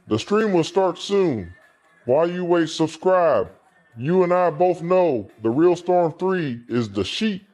The stream will start soon. While you wait, subscribe. You and I both know the real Storm 3 is the sheep.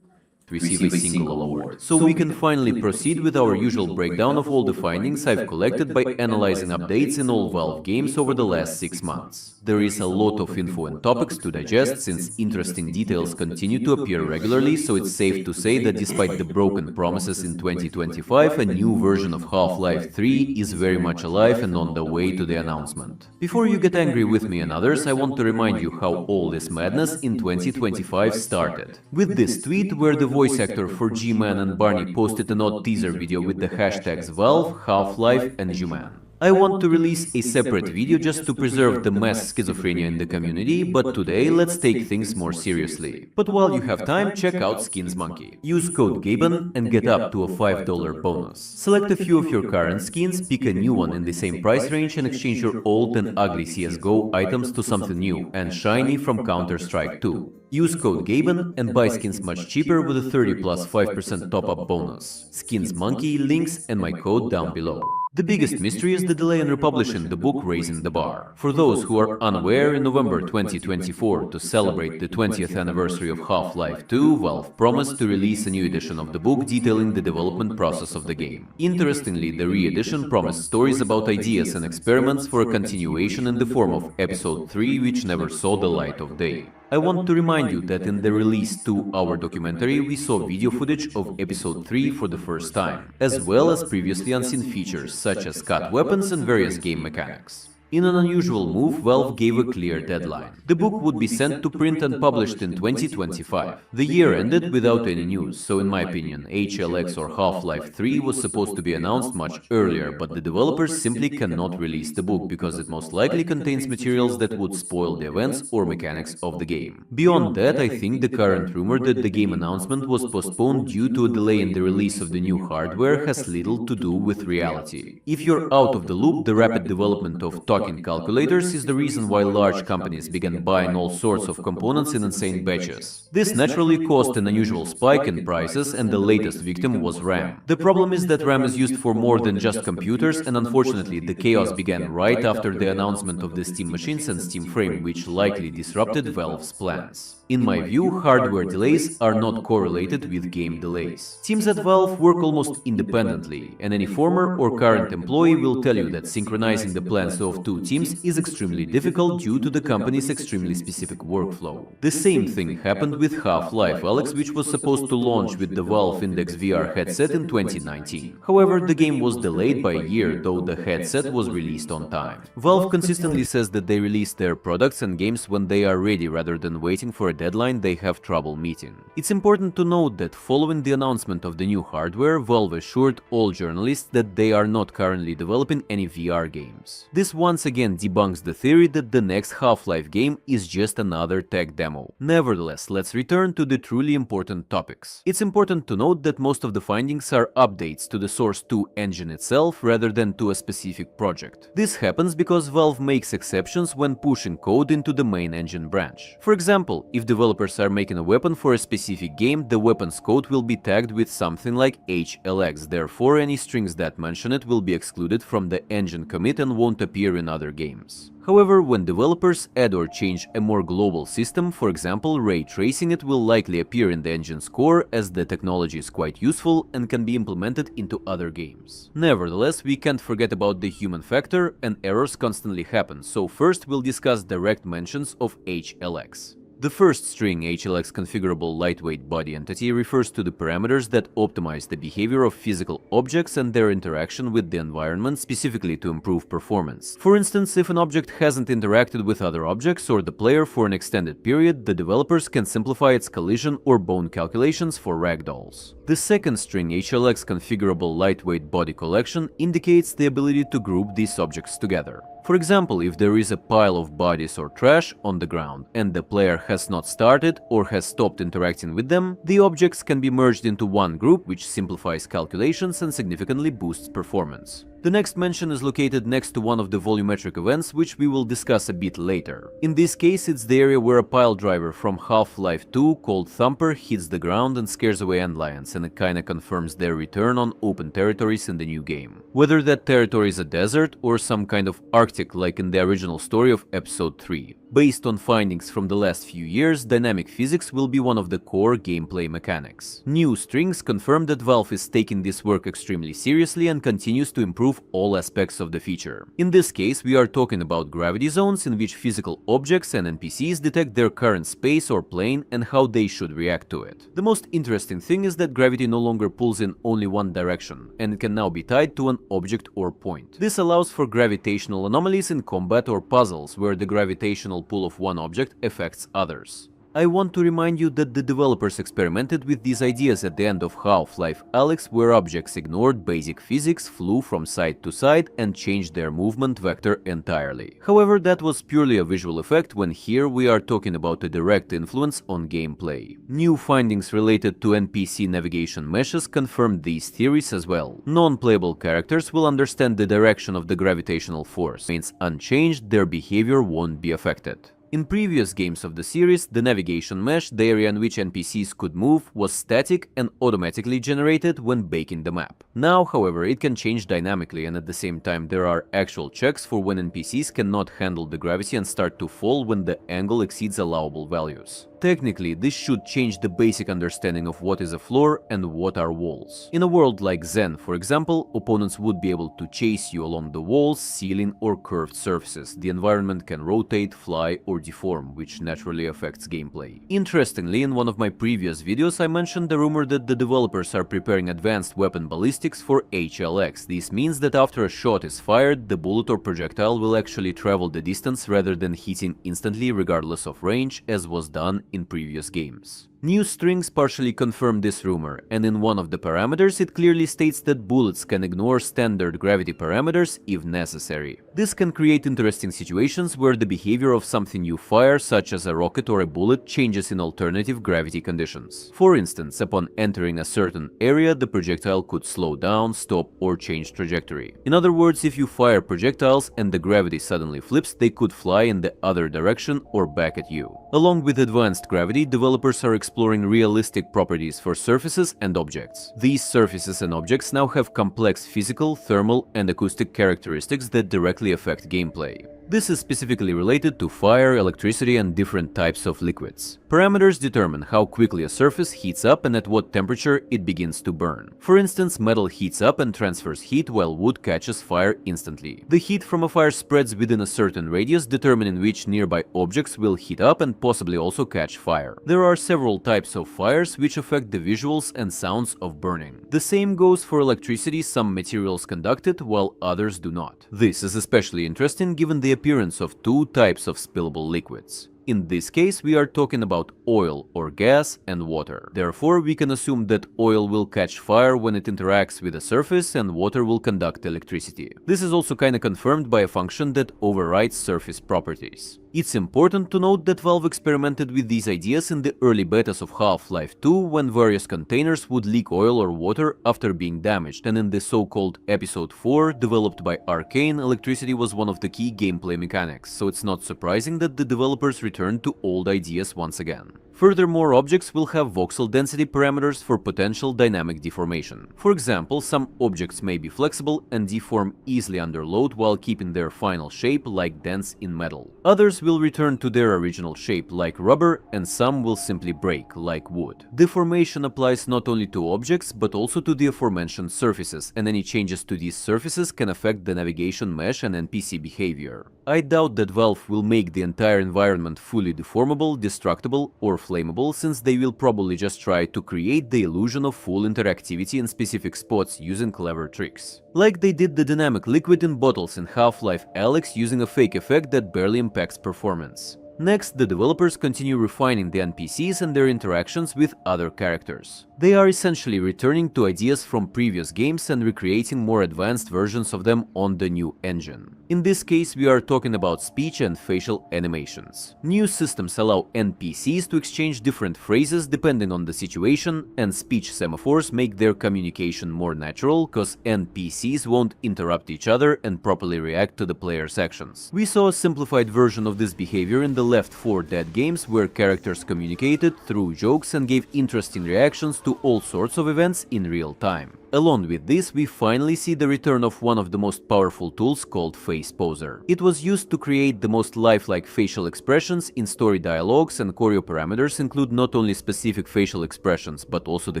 receive a single award. So we can finally proceed with our usual breakdown of all the findings I've collected by analyzing updates in all Valve games over the last 6 months. There is a lot of info and topics to digest since interesting details continue to appear regularly, so it's safe to say that despite the broken promises in 2025, a new version of Half-Life 3 is very much alive and on the way to the announcement. Before you get angry with me and others, I want to remind you how all this madness in 2025 started. With this tweet where the voice actor for G-Man and Barney posted an odd teaser video with the hashtags Valve, Half-Life and G-Man. I want to release a separate video just to preserve the mass schizophrenia in the community, but today let's take things more seriously. But while you have time, check out Skins Monkey. Use code GABEN and get up to a $5 bonus. Select a few of your current skins, pick a new one in the same price range and exchange your old and ugly CSGO items to something new and shiny from Counter-Strike 2. Use code GABEN and buy skins much cheaper with a 30 plus 5% top-up bonus. Skins Monkey, links and my code down below. The biggest mystery is the delay in republishing the book Raising the Bar. For those who are unaware, in November 2024, to celebrate the 20th anniversary of Half-Life 2, Valve promised to release a new edition of the book detailing the development process of the game. Interestingly, the re-edition promised stories about ideas and experiments for a continuation in the form of Episode 3, which never saw the light of day. I want to remind you that in the released 2-hour documentary we saw video footage of Episode 3 for the first time, as well as previously unseen features such as cut weapons and various game mechanics. In an unusual move, Valve gave a clear deadline. The book would be sent to print and published in 2025. The year ended without any news, so in my opinion, HLX or Half-Life 3 was supposed to be announced much earlier, but the developers simply cannot release the book because it most likely contains materials that would spoil the events or mechanics of the game. Beyond that, I think the current rumor that the game announcement was postponed due to a delay in the release of the new hardware has little to do with reality. If you're out of the loop, the rapid development of talking calculators is the reason why large companies began buying all sorts of components in insane batches. This naturally caused an unusual spike in prices, and the latest victim was RAM. The problem is that RAM is used for more than just computers, and unfortunately the chaos began right after the announcement of the Steam machines and Steam Frame, which likely disrupted Valve's plans. In my view, hardware delays are not correlated with game delays. Teams at Valve work almost independently, and any former or current employee will tell you that synchronizing the plans of two teams is extremely difficult due to the company's extremely specific workflow. The same thing happened with Half-Life Alyx, which was supposed to launch with the Valve Index VR headset in 2019. However, the game was delayed by a year, though the headset was released on time. Valve consistently says that they release their products and games when they are ready rather than waiting for a deadline they have trouble meeting. It's important to note that following the announcement of the new hardware, Valve assured all journalists that they are not currently developing any VR games. This once again debunks the theory that the next Half-Life game is just another tech demo. Nevertheless, let's return to the truly important topics. It's important to note that most of the findings are updates to the Source 2 engine itself rather than to a specific project. This happens because Valve makes exceptions when pushing code into the main engine branch. For example, if developers are making a weapon for a specific game, the weapon's code will be tagged with something like HLX, therefore any strings that mention it will be excluded from the engine commit and won't appear in other games. However, when developers add or change a more global system, for example ray tracing, it will likely appear in the engine's core as the technology is quite useful and can be implemented into other games. Nevertheless, we can't forget about the human factor, and errors constantly happen, so first we'll discuss direct mentions of HLX. The first string HLX configurable lightweight body entity refers to the parameters that optimize the behavior of physical objects and their interaction with the environment, specifically to improve performance. For instance, if an object hasn't interacted with other objects or the player for an extended period, the developers can simplify its collision or bone calculations for ragdolls. The second string HLX configurable lightweight body collection indicates the ability to group these objects together. For example, if there is a pile of bodies or trash on the ground and the player has not started or has stopped interacting with them, the objects can be merged into one group, which simplifies calculations and significantly boosts performance. The next mention is located next to one of the volumetric events, which we will discuss a bit later. In this case, it's the area where a pile driver from Half-Life 2 called Thumper hits the ground and scares away antlions, and it kinda confirms their return on open territories in the new game. Whether that territory is a desert or some kind of Arctic like in the original story of Episode 3. Based on findings from the last few years, dynamic physics will be one of the core gameplay mechanics. New strings confirm that Valve is taking this work extremely seriously and continues to improve all aspects of the feature. In this case, we are talking about gravity zones in which physical objects and NPCs detect their current space or plane and how they should react to it. The most interesting thing is that gravity no longer pulls in only one direction, and it can now be tied to an object or point. This allows for gravitational anomalies in combat or puzzles, where the gravitational pull of one object affects others. I want to remind you that the developers experimented with these ideas at the end of Half-Life Alyx, where objects ignored basic physics, flew from side to side, and changed their movement vector entirely. However, that was purely a visual effect, when here we are talking about a direct influence on gameplay. New findings related to NPC navigation meshes confirmed these theories as well. Non-playable characters will understand the direction of the gravitational force. Remains unchanged, their behavior won't be affected. In previous games of the series, the navigation mesh, the area in which NPCs could move, was static and automatically generated when baking the map. Now, however, it can change dynamically, and at the same time there are actual checks for when NPCs cannot handle the gravity and start to fall when the angle exceeds allowable values. Technically, this should change the basic understanding of what is a floor and what are walls. In a world like Zen, for example, opponents would be able to chase you along the walls, ceiling, or curved surfaces. The environment can rotate, fly, or deform, which naturally affects gameplay. Interestingly, in one of my previous videos I mentioned the rumor that the developers are preparing advanced weapon ballistics for HLX. This means that after a shot is fired, the bullet or projectile will actually travel the distance rather than hitting instantly regardless of range, as was done in previous games. New strings partially confirm this rumor, and in one of the parameters it clearly states that bullets can ignore standard gravity parameters if necessary. This can create interesting situations where the behavior of something you fire, such as a rocket or a bullet, changes in alternative gravity conditions. For instance, upon entering a certain area, the projectile could slow down, stop, or change trajectory. In other words, if you fire projectiles and the gravity suddenly flips, they could fly in the other direction or back at you. Along with advanced gravity, developers are exploring realistic properties for surfaces and objects. These surfaces and objects now have complex physical, thermal, and acoustic characteristics that directly affect gameplay. This is specifically related to fire, electricity, and different types of liquids. Parameters determine how quickly a surface heats up and at what temperature it begins to burn. For instance, metal heats up and transfers heat while wood catches fire instantly. The heat from a fire spreads within a certain radius, determining which nearby objects will heat up and possibly also catch fire. There are several types of fires which affect the visuals and sounds of burning. The same goes for electricity. Some materials conduct it while others do not. This is especially interesting given the appearance of two types of spillable liquids. In this case, we are talking about oil or gas and water. Therefore, we can assume that oil will catch fire when it interacts with a surface and water will conduct electricity. This is also kinda confirmed by a function that overrides surface properties. It's important to note that Valve experimented with these ideas in the early betas of Half-Life 2, when various containers would leak oil or water after being damaged, and in the so-called Episode 4, developed by Arcane, electricity was one of the key gameplay mechanics, so it's not surprising that the developers returned to old ideas once again. Furthermore, objects will have voxel density parameters for potential dynamic deformation. For example, some objects may be flexible and deform easily under load while keeping their final shape, like dents in metal. Others will return to their original shape, like rubber, and some will simply break, like wood. Deformation applies not only to objects, but also to the aforementioned surfaces, and any changes to these surfaces can affect the navigation mesh and NPC behavior. I doubt that Valve will make the entire environment fully deformable, destructible, or flammable, since they will probably just try to create the illusion of full interactivity in specific spots using clever tricks. Like they did the dynamic liquid in bottles in Half-Life Alyx using a fake effect that barely impacts performance. Next, the developers continue refining the NPCs and their interactions with other characters. They are essentially returning to ideas from previous games and recreating more advanced versions of them on the new engine. In this case, we are talking about speech and facial animations. New systems allow NPCs to exchange different phrases depending on the situation, and speech semaphores make their communication more natural, cause NPCs won't interrupt each other and properly react to the player's actions. We saw a simplified version of this behavior in the Left 4 Dead games, where characters communicated through jokes and gave interesting reactions to all sorts of events in real time. Along with this, we finally see the return of one of the most powerful tools called Face Poser. It was used to create the most lifelike facial expressions in story dialogues, and choreo parameters include not only specific facial expressions, but also the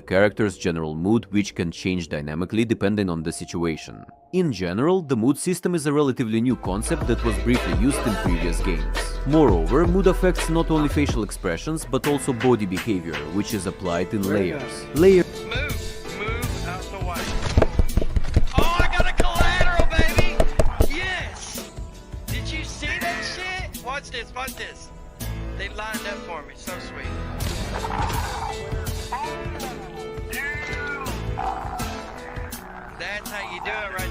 character's general mood, which can change dynamically depending on the situation. In general, the mood system is a relatively new concept that was briefly used in previous games. Moreover, mood affects not only facial expressions, but also body behavior, which is applied in layers. Move out the way. Oh, I got a collateral, baby! Yes! Did you see that shit? Watch this, watch this. They lined up for me, so sweet. That's how you do it right.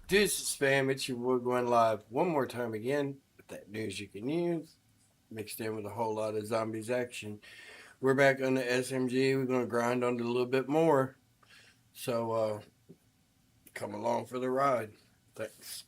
This is spam. It's your boy going live one more time again with that news you can use, mixed in with a whole lot of zombies action. We're back on the SMG. We're gonna grind on it a little bit more. So come along for the ride. Thanks.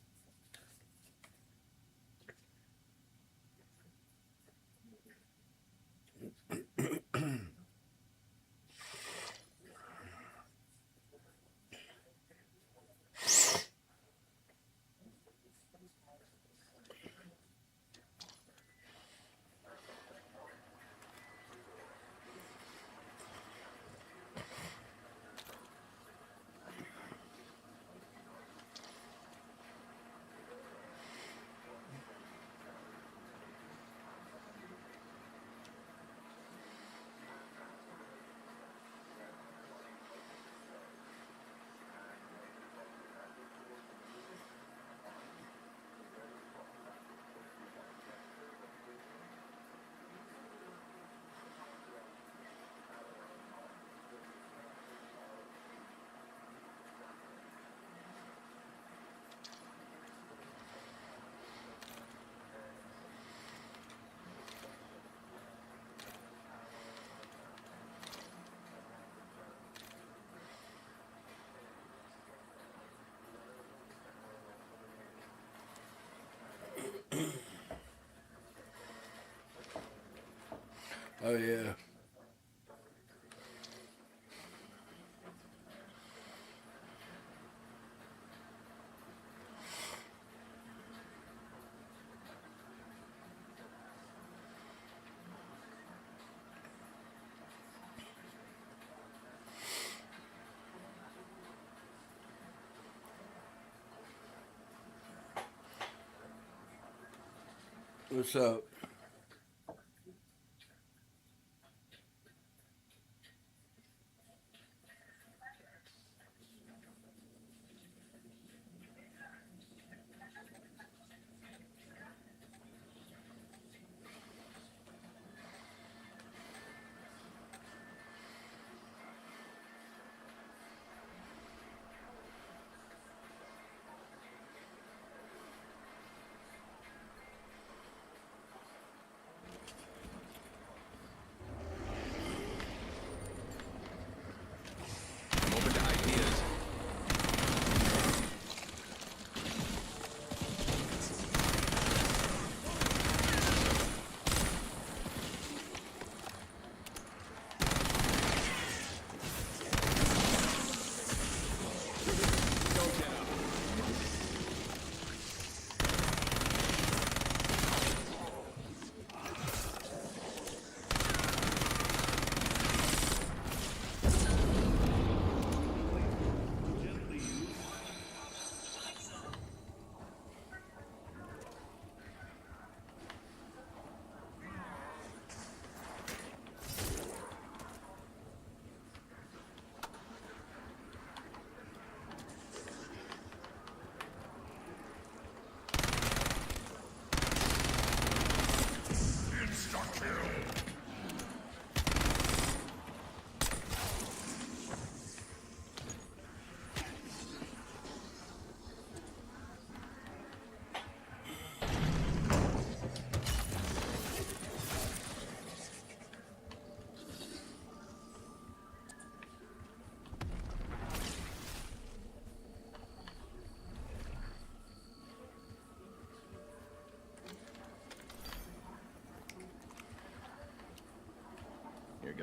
Oh yeah. What's up?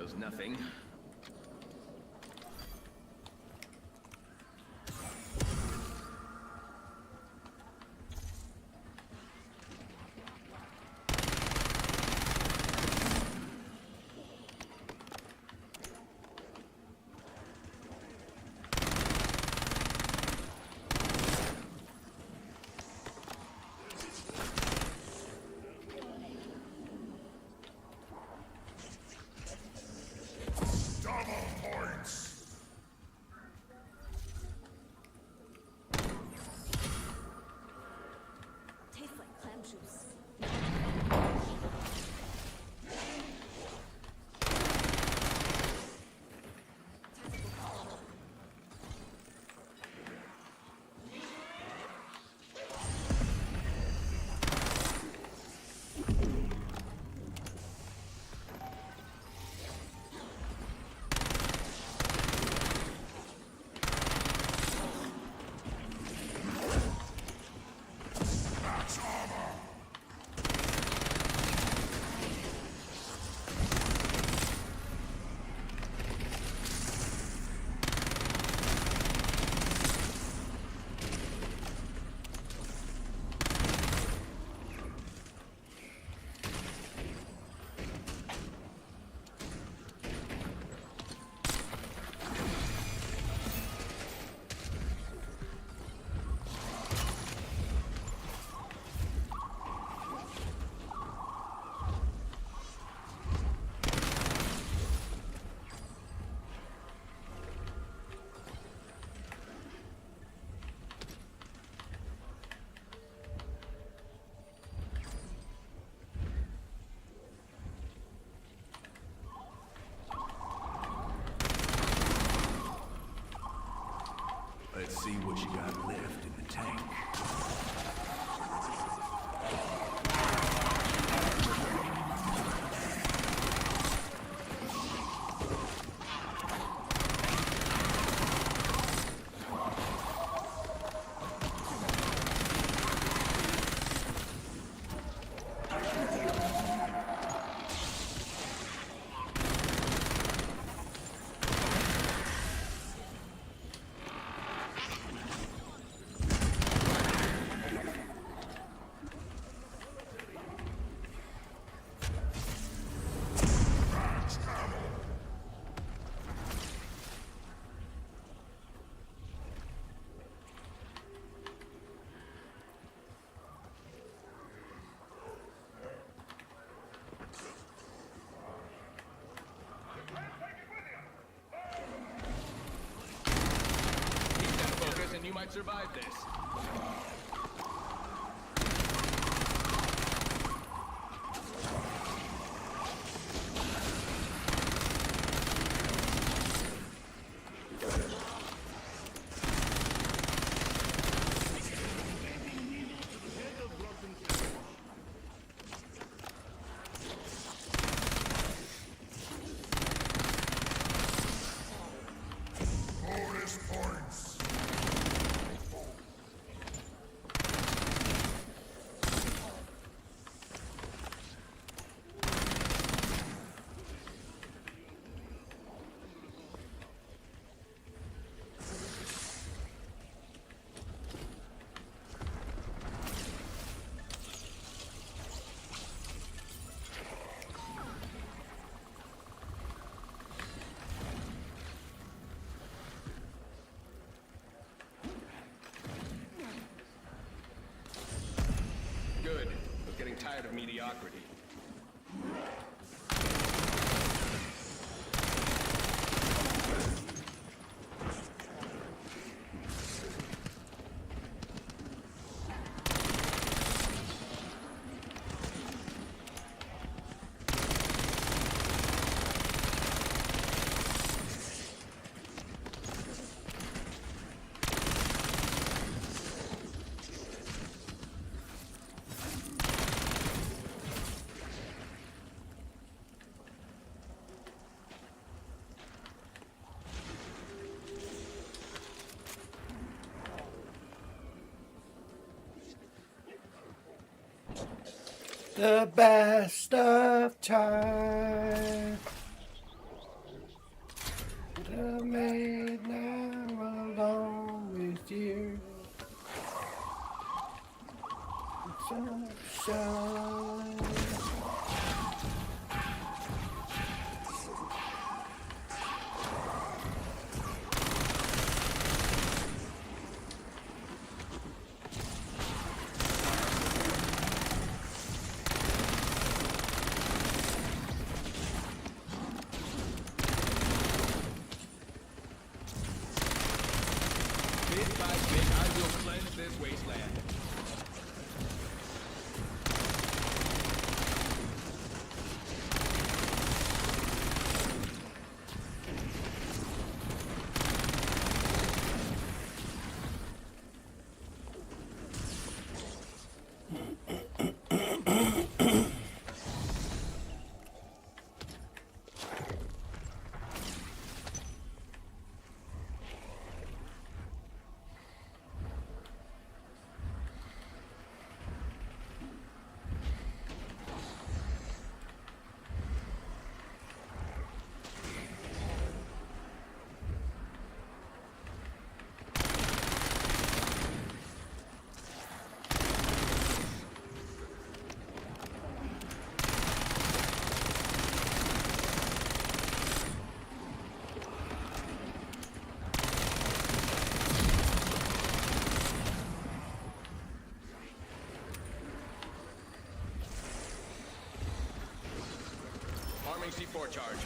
does nothing. Tastes like clam juice. Let's see what you got left in the tank. You might survive this. Bonus points. Good. I was getting tired of mediocrity. The best of time. midnight alone with you. Sunshine. Bit by bit, I will cleanse this wasteland. Arming C4 charge.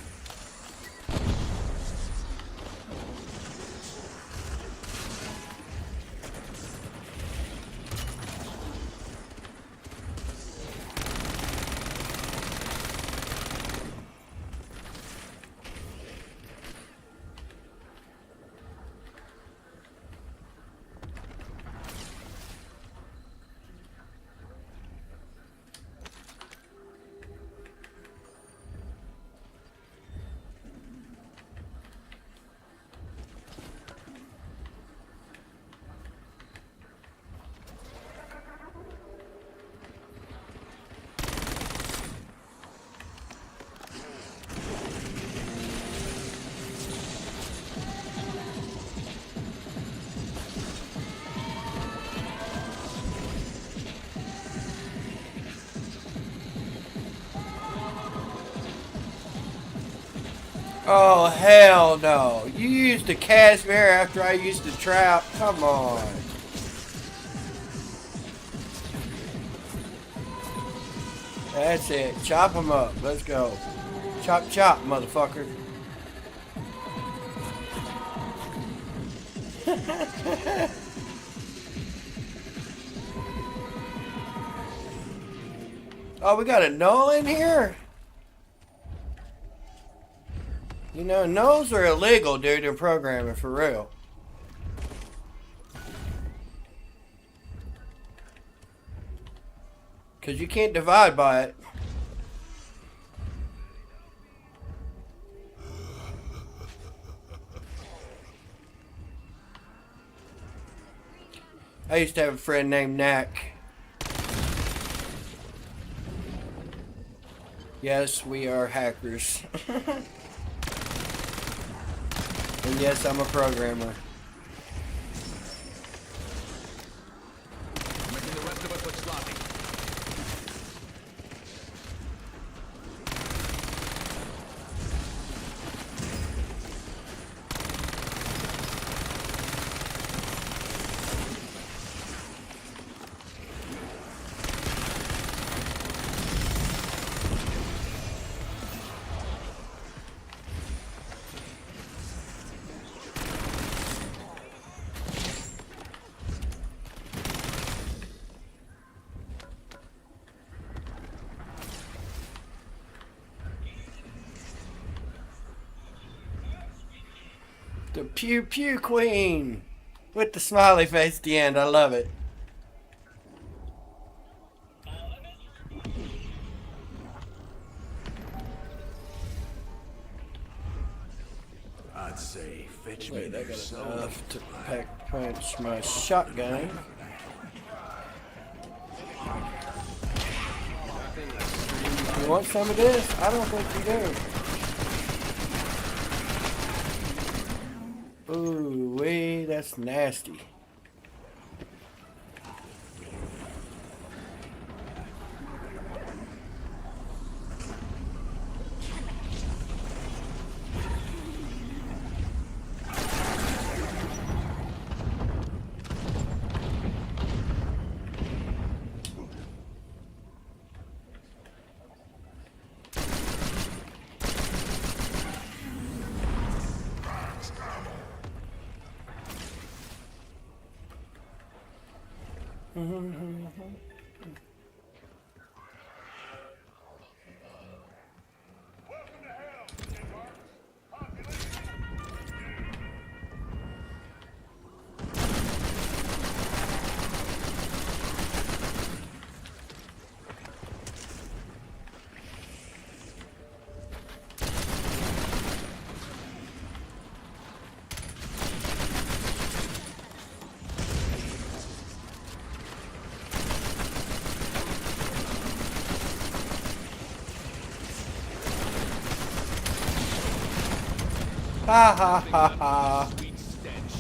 Oh, hell no. You used the Casimir after I used the trap? Come on. That's it. Chop him up. Let's go. Chop, chop, motherfucker. Oh, we got a null in here? You know, nulls are illegal, dude, in programming, for real. Because you can't divide by it. I used to have a friend named Knack. Yes, we are hackers. And yes, I'm a programmer. Making the rest of us look sloppy. The Pew Pew Queen with the smiley face at the end. I love it. I'd say fetch me Wait, I their got soul. enough to pack punch my shotgun. You want some of this? I don't think you do. That's nasty. Ha ha ha ha. Sweet stench.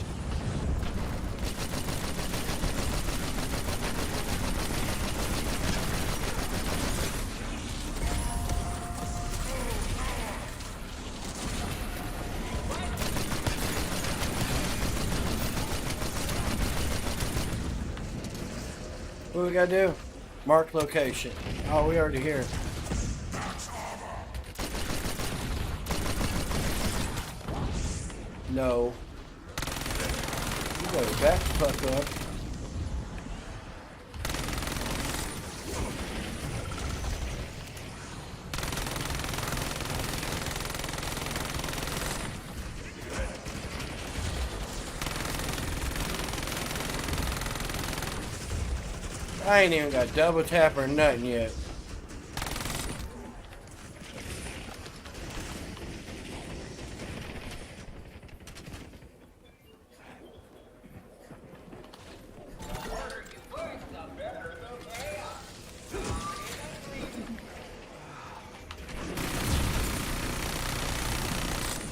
What we gotta do? Mark location. Oh, we already here. No. You better back the fuck up. I ain't even got double tap or nothing yet.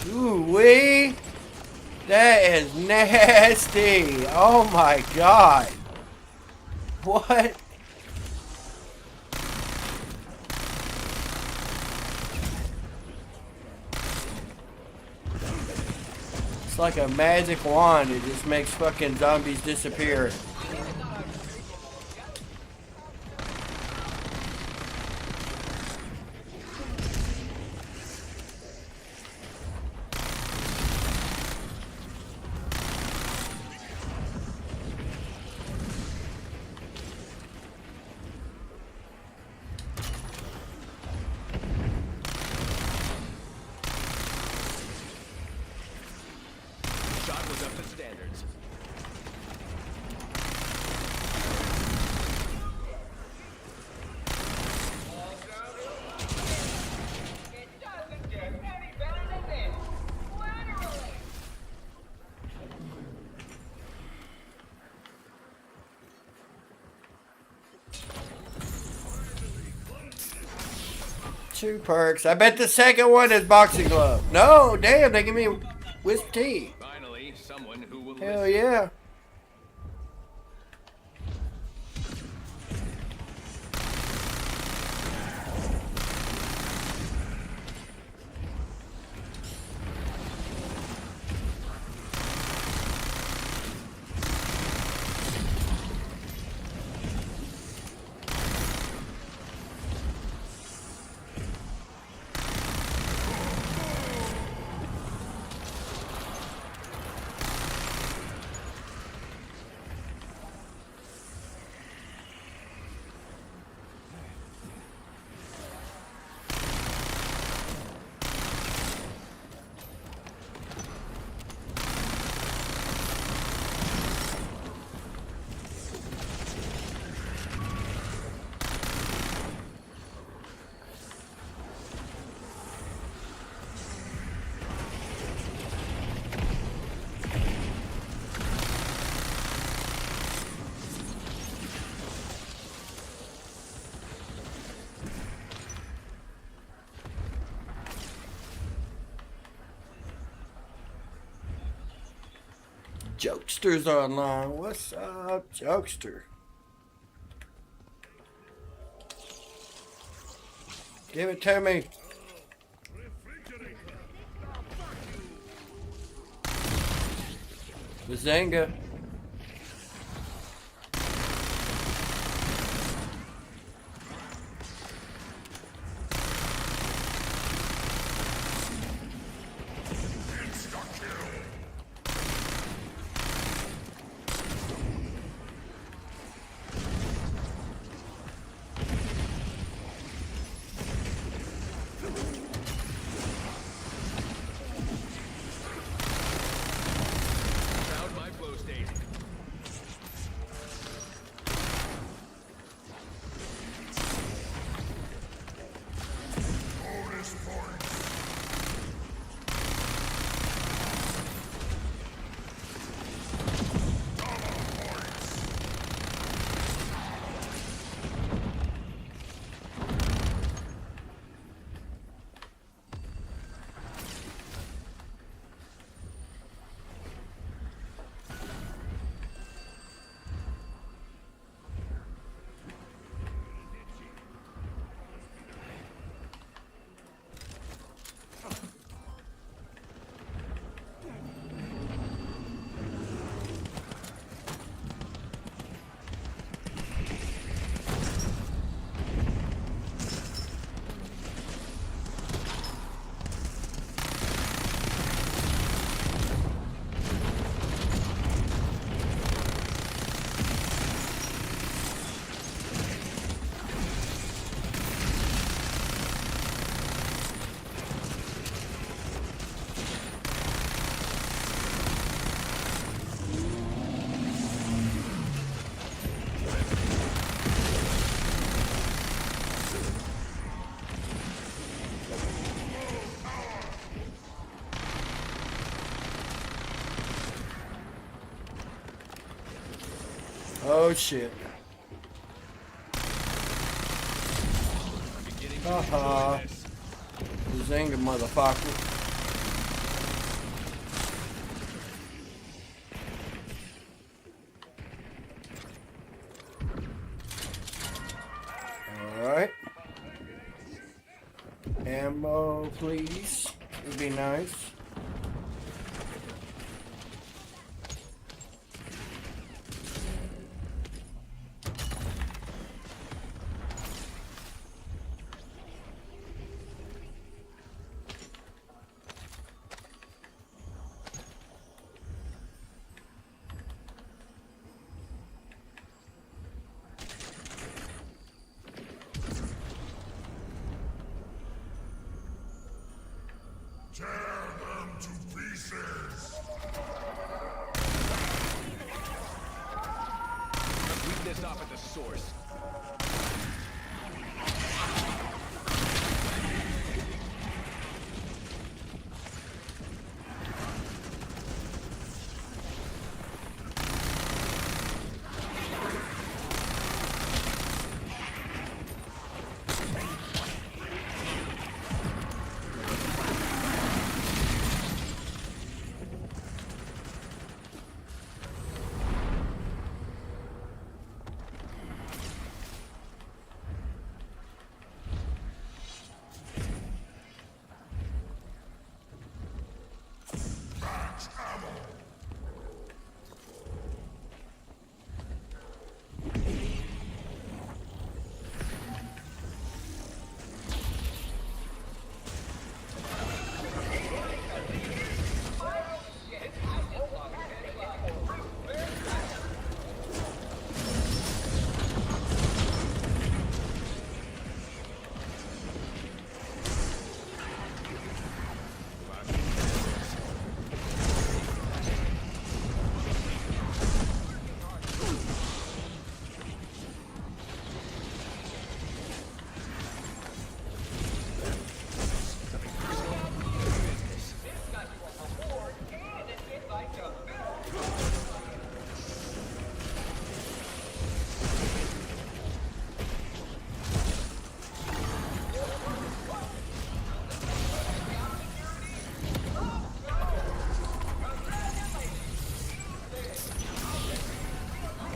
Ooh wee! That is nasty! Oh my god! What? It's like a magic wand. It just makes fucking zombies disappear. Shot was up to standards. It doesn't get any better than this. Literally. Two perks. I bet the second one is boxing glove. No, damn, they give me whiskey tea. Finally, someone who will Hell listen. yeah. Jokester's online. What's up, Jokester? Give it to me. Bazanga. Found my flow state. Oh shit. Haha. Bazanga, motherfucker. Alright. Ammo, please. Would be nice. Beat this off at the source.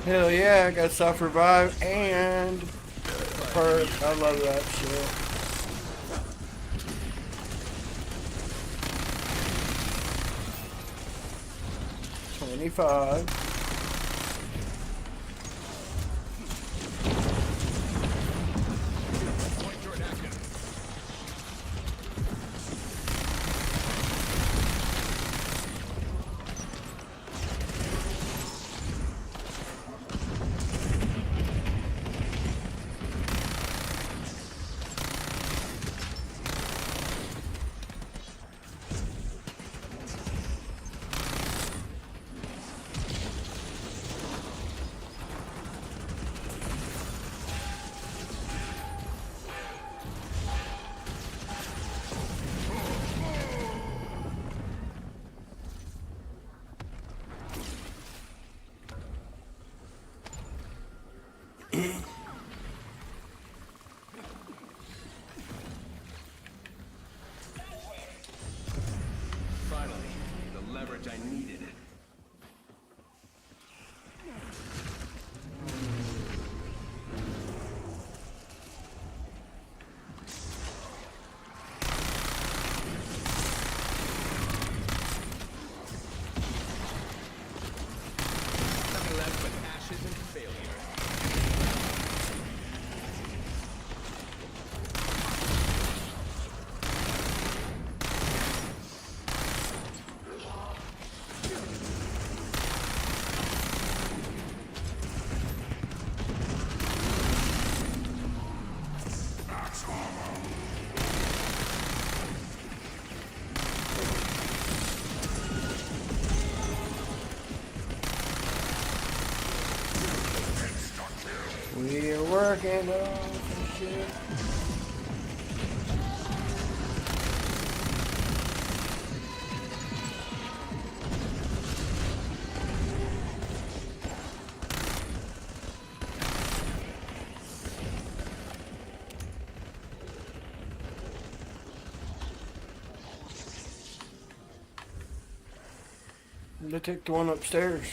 Hell yeah, I got soft revive and perk. I love that shit. $25. Point turret active. Finally, the leverage I needed. Nothing left but ashes and failure. We are working on some shit. Let's take the one upstairs.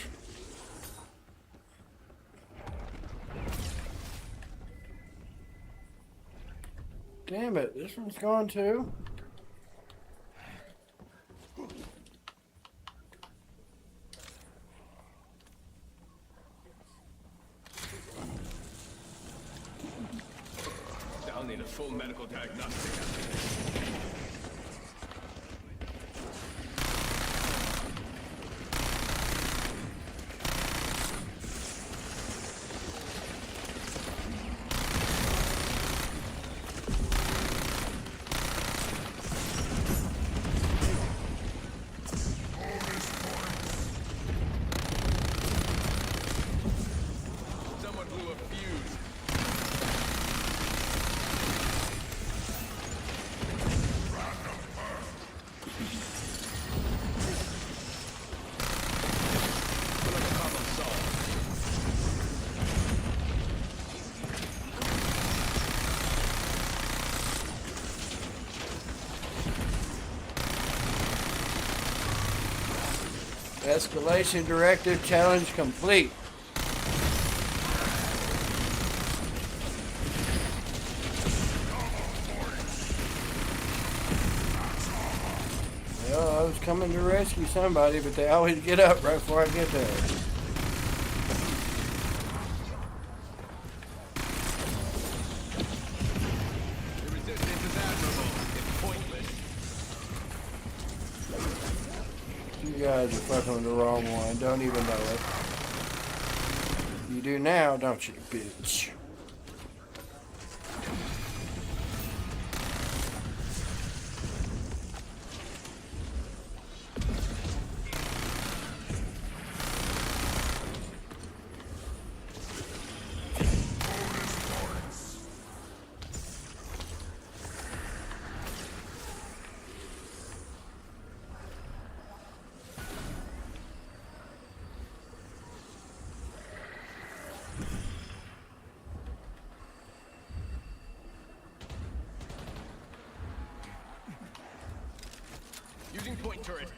Damn it, this one's gone too. I'll need a full medical diagnostic. Someone blew a fuse. Feel like a problem solved. Escalation directive challenge complete. Well, I was coming to rescue somebody, but they always get up right before I get there. The resistance is admirable. It's pointless. You guys are fucking with the wrong one. Don't even know it. You do now, don't you, bitch? Using point turret.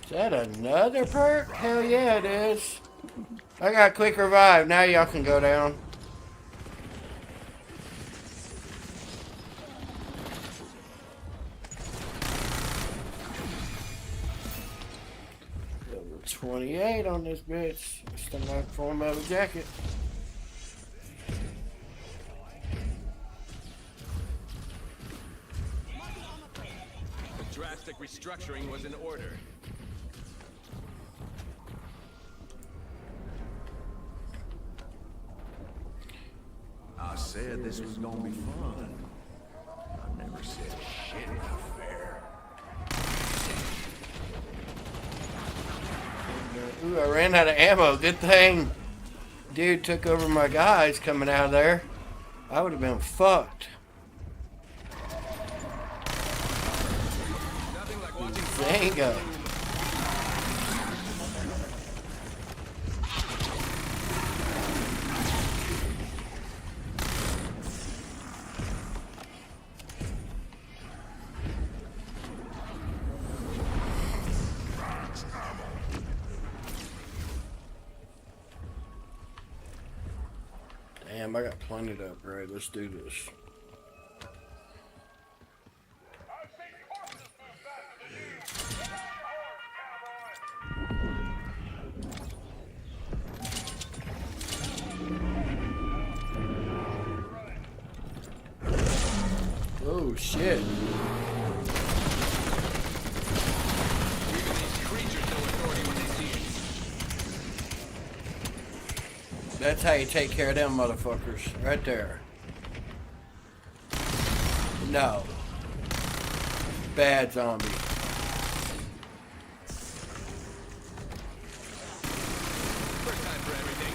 Is that another perk? Hell yeah, it is. I got quick revive. Now y'all can go down. Level 28 on this bitch. Still not form of a jacket. The drastic restructuring was in order. I said this was gonna be fun. I never said shit enough fair. Ooh, I ran out of ammo. Good thing dude took over my guys coming out of there. I would have been fucked. Nothing like watching Zango. Damn, I got plenty to upgrade. Let's do this. Oh shit. even these creatures know authority when they see it. That's how you take care of them motherfuckers. Right there. No. Bad zombie. First time for everything.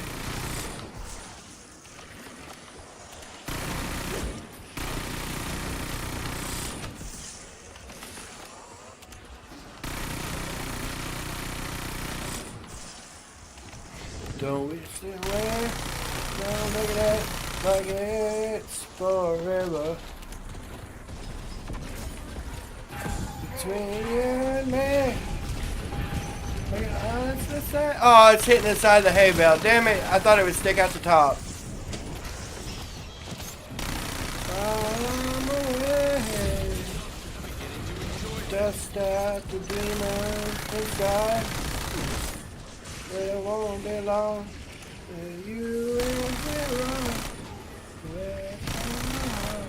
Don't wish it away. Don't look at that like it's forever. Between you and me. Look at us the side. Oh, it's hitting the side of the hay bale. Damn it. I thought it would stick out the top. I'm away. Dust out the demons inside. It won't be long. You will be wrong. Where am I?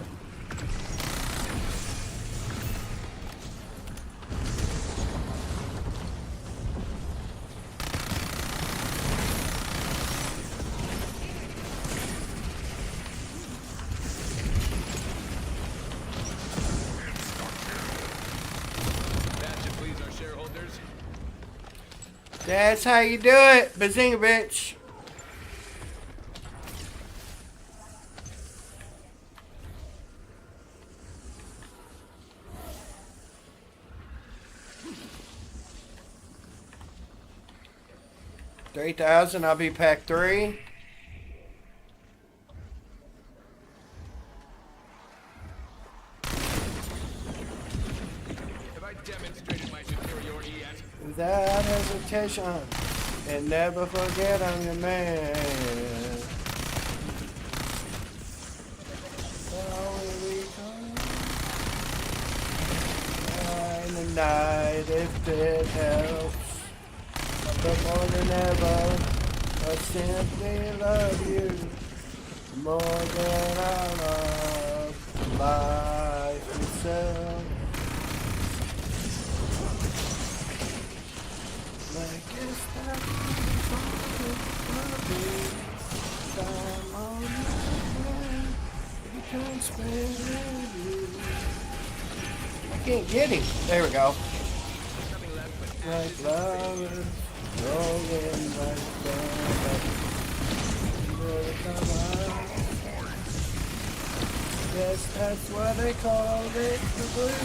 That should please our shareholders. That's how you do it, Bazinga bitch. $3,000, I'll be pack 3. Have I demonstrated my superiority yet? Without hesitation, and never forget I'm your man. In the night, if it helps, but more than ever, I simply love you more than I love life itself. Like it's that time on my you can't spend you. I can't get him. There we go. Nothing left but Like flowers rolling like that. Yes, that's why they call it the blues.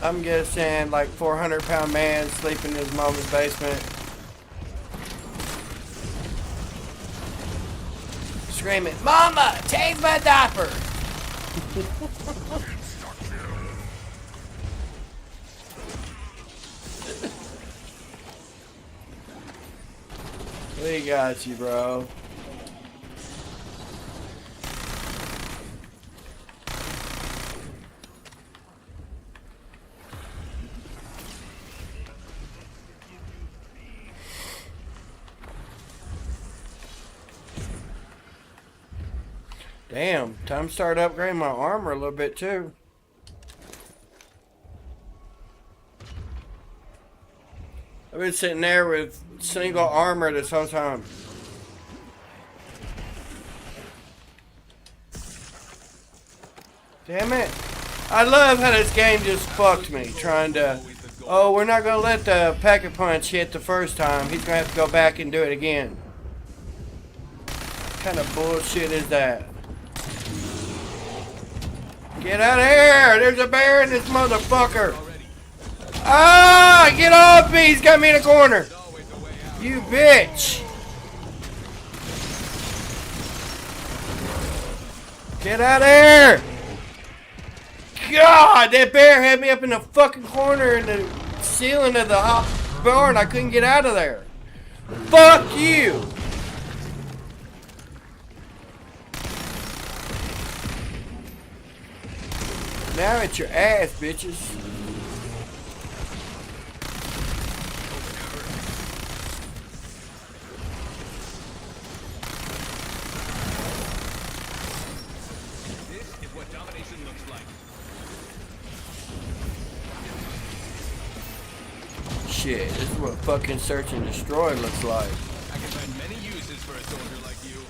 I'm guessing like 400-pound man sleeping in his mama's basement. screaming, "Mama, change my diaper!" We got you, bro. Damn, time to start upgrading my armor a little bit too. I've been sitting there with single armor this whole time. Damn it. I love how this game just fucked me, trying to, oh, we're not going to let the packet punch hit the first time. He's going to have to go back and do it again. What kind of bullshit is that? Get out of here! There's a bear in this motherfucker! Ah! Get off me! He's got me in a corner! You bitch! Get out of here! God! That bear had me up in the fucking corner in the ceiling of the barn. I couldn't get out of there. Fuck you! Now it's your ass, bitches. This is what domination looks like. Shit, this is what fucking search and destroy looks like. I can find many uses for a soldier like you.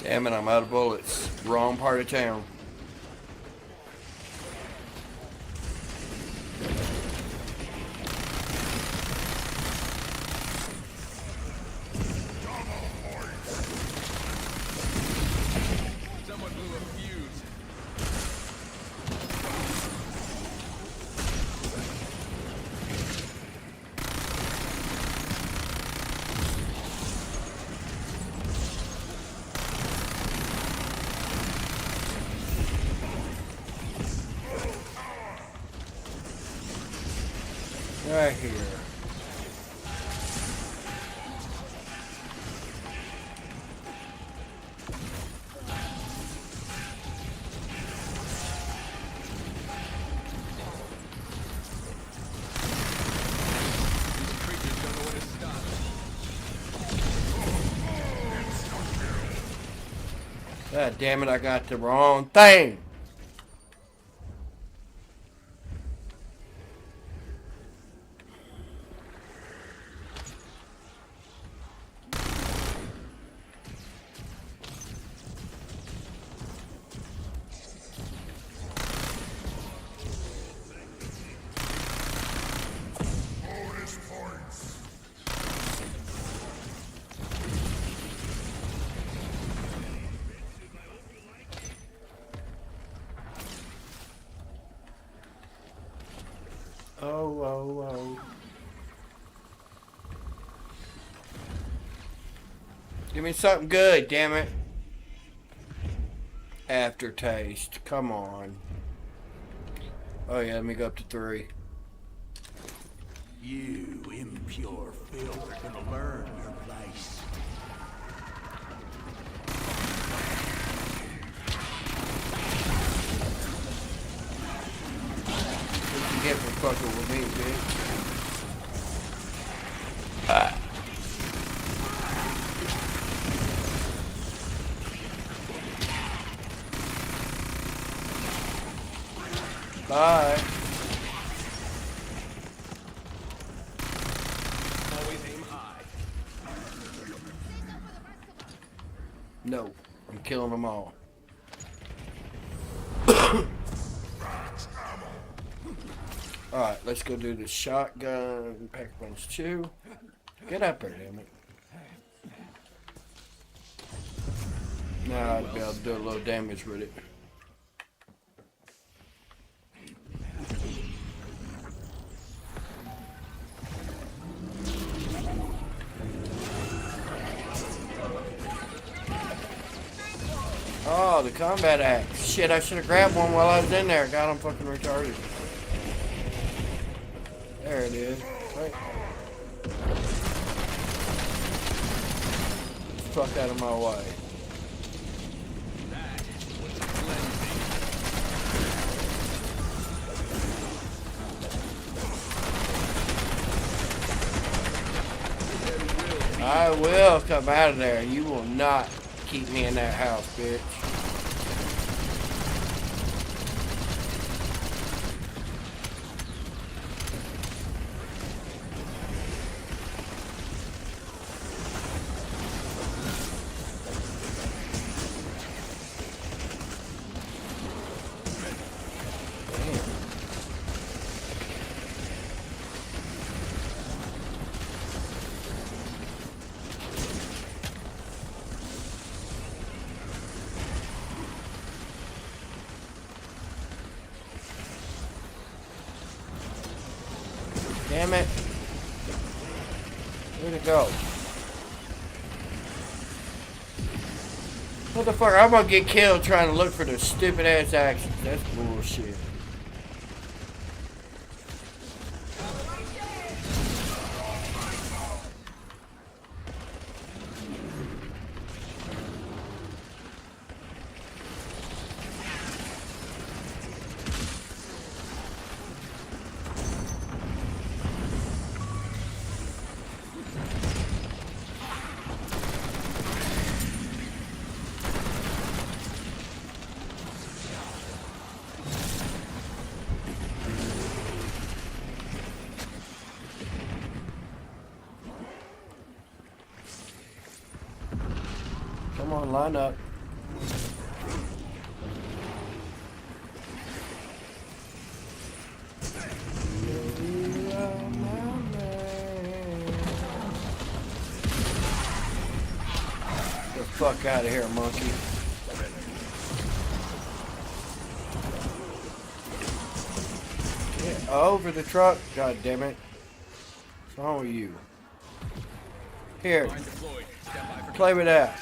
Damn it, I'm out of bullets. Wrong part of town. Someone blew a fuse. Right here. These creatures don't know when to stop. God damn it, I got the wrong thing. Give me something good, damn it. Aftertaste. Come on. Oh yeah, let me go up to 3. You impure filth are gonna learn your place. What you get for fucking with me, bitch? Bye. Always aim high. No, I'm killing them all. Alright, let's go do the shotgun pack punch 2. Get up there, damn it. Now I'd be able to do a little damage with it. Oh, the combat axe. Shit, I should have grabbed one while I was in there. God, I'm fucking retarded. There it is. Right. Fuck out of my way. I will come out of there. You will not keep me in that house, bitch. Damn it. Where'd it go? Motherfucker, I'm gonna get killed trying to look for the stupid ass actions. That's bullshit. Come on, line up. Get the fuck out of here, monkey. Get over the truck, god damn it. What's wrong with you? Here, Mine deployed. Stand by for play with that.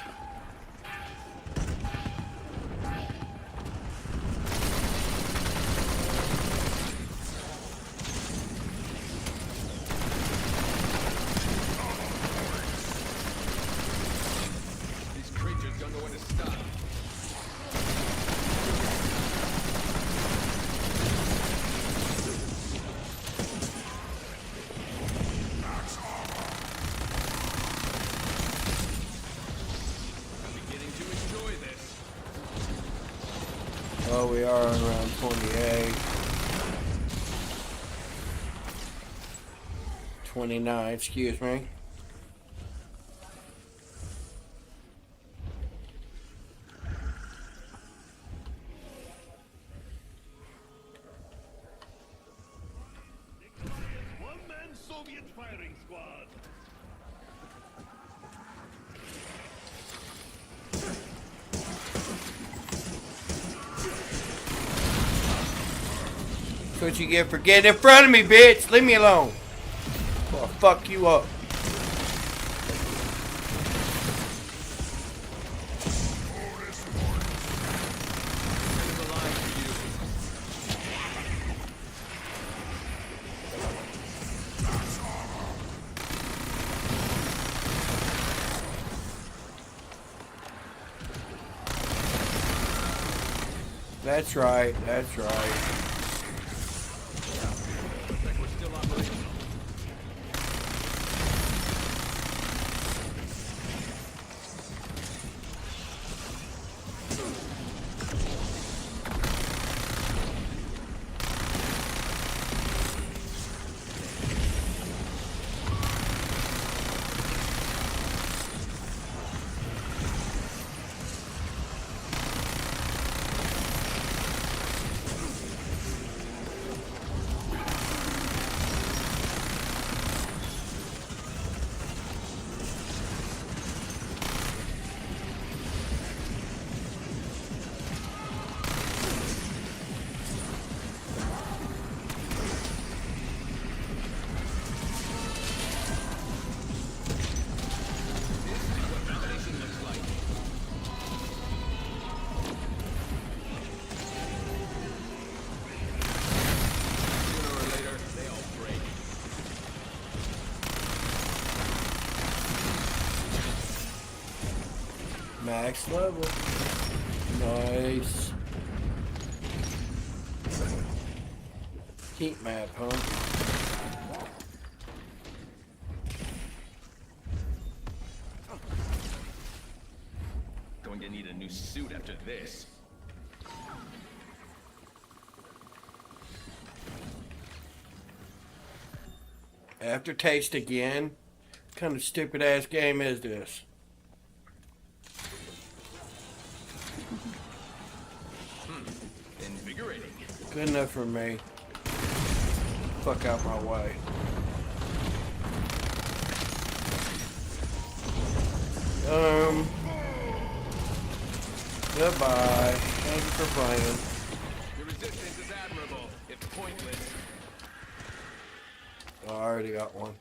these creatures don't know when to stop. I'm beginning to enjoy this. Oh, we are on round 28. 29, excuse me. One-man Soviet firing squad. That's what you get for getting in front of me, bitch. Leave me alone. I'll fuck you up. That's right. That's right. Looks like we're still operational. Sooner or later, they all break. Max level. Nice. Heat map, huh? Going to need a new suit after this. Aftertaste again? What kind of stupid ass game is this? Invigorating. Good enough for me. Fuck out my way. Goodbye. Thank you for playing. Your resistance is admirable, if pointless. Oh, I already got one.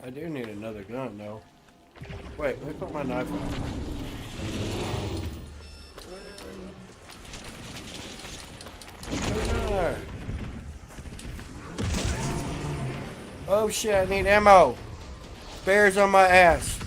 I do need another gun, though. Wait, let me put my knife on. No. Oh shit, I need ammo. Bears on my ass.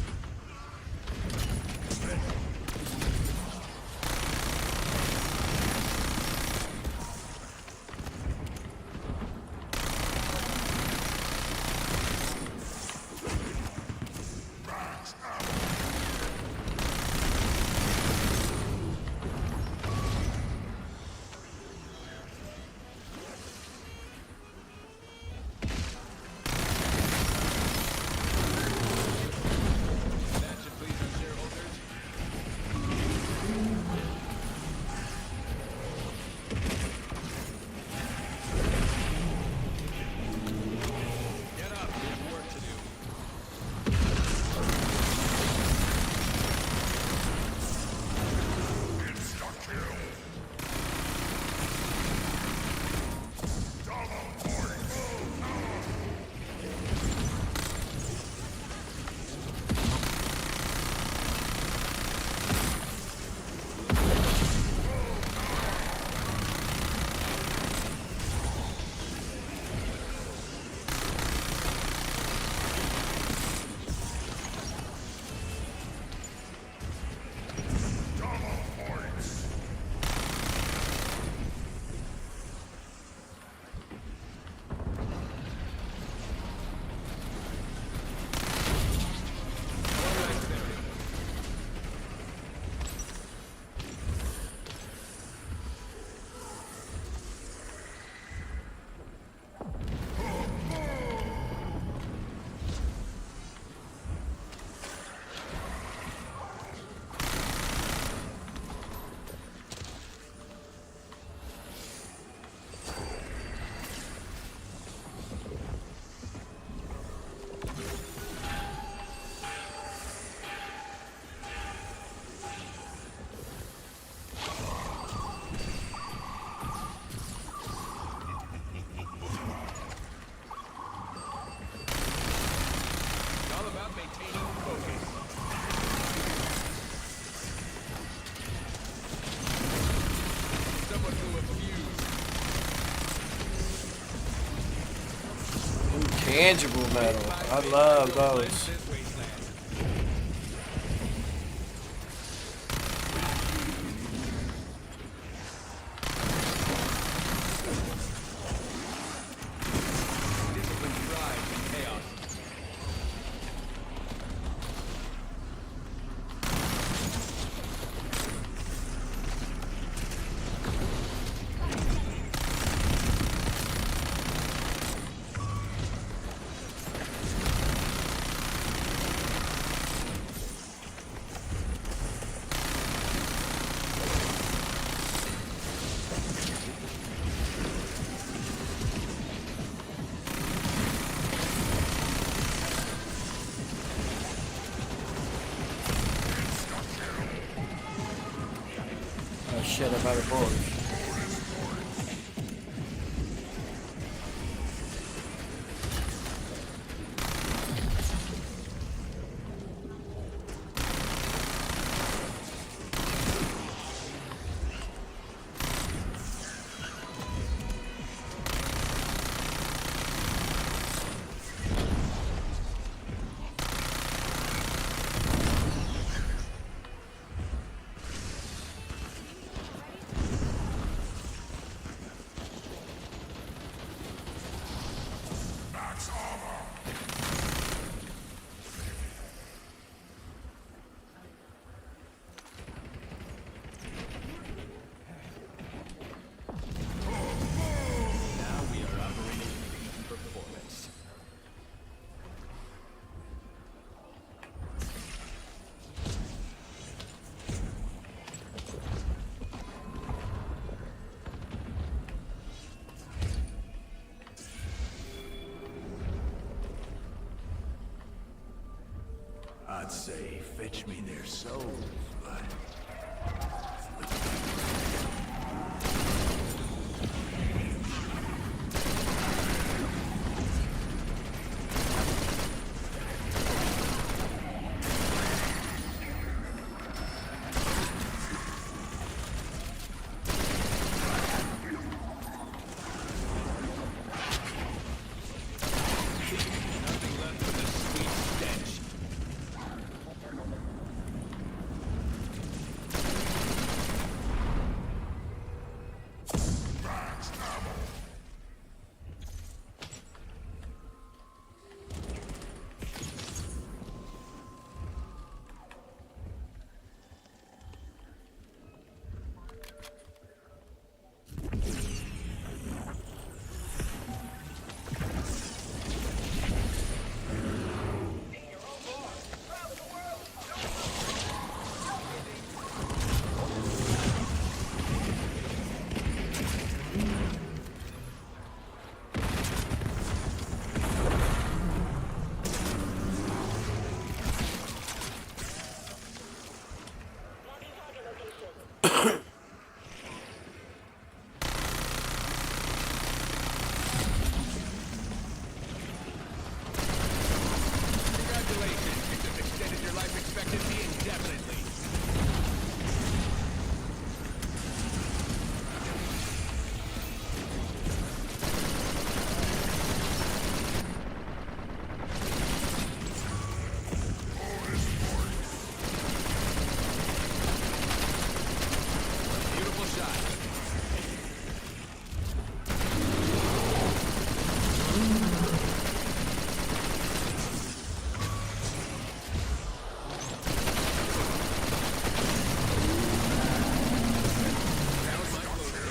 That should please our shareholders. Get up, there's work to do. It's all about maintaining focus. Someone blew a fuse. Intangible metal. I love those. This wasteland. shit up out of bush. Now we are operating at peak performance. I'd say fetch me their souls, but Nothing left but the sweet stench. Congratulations, you just extended your life expectancy indefinitely. Beautiful shot. That was my closer.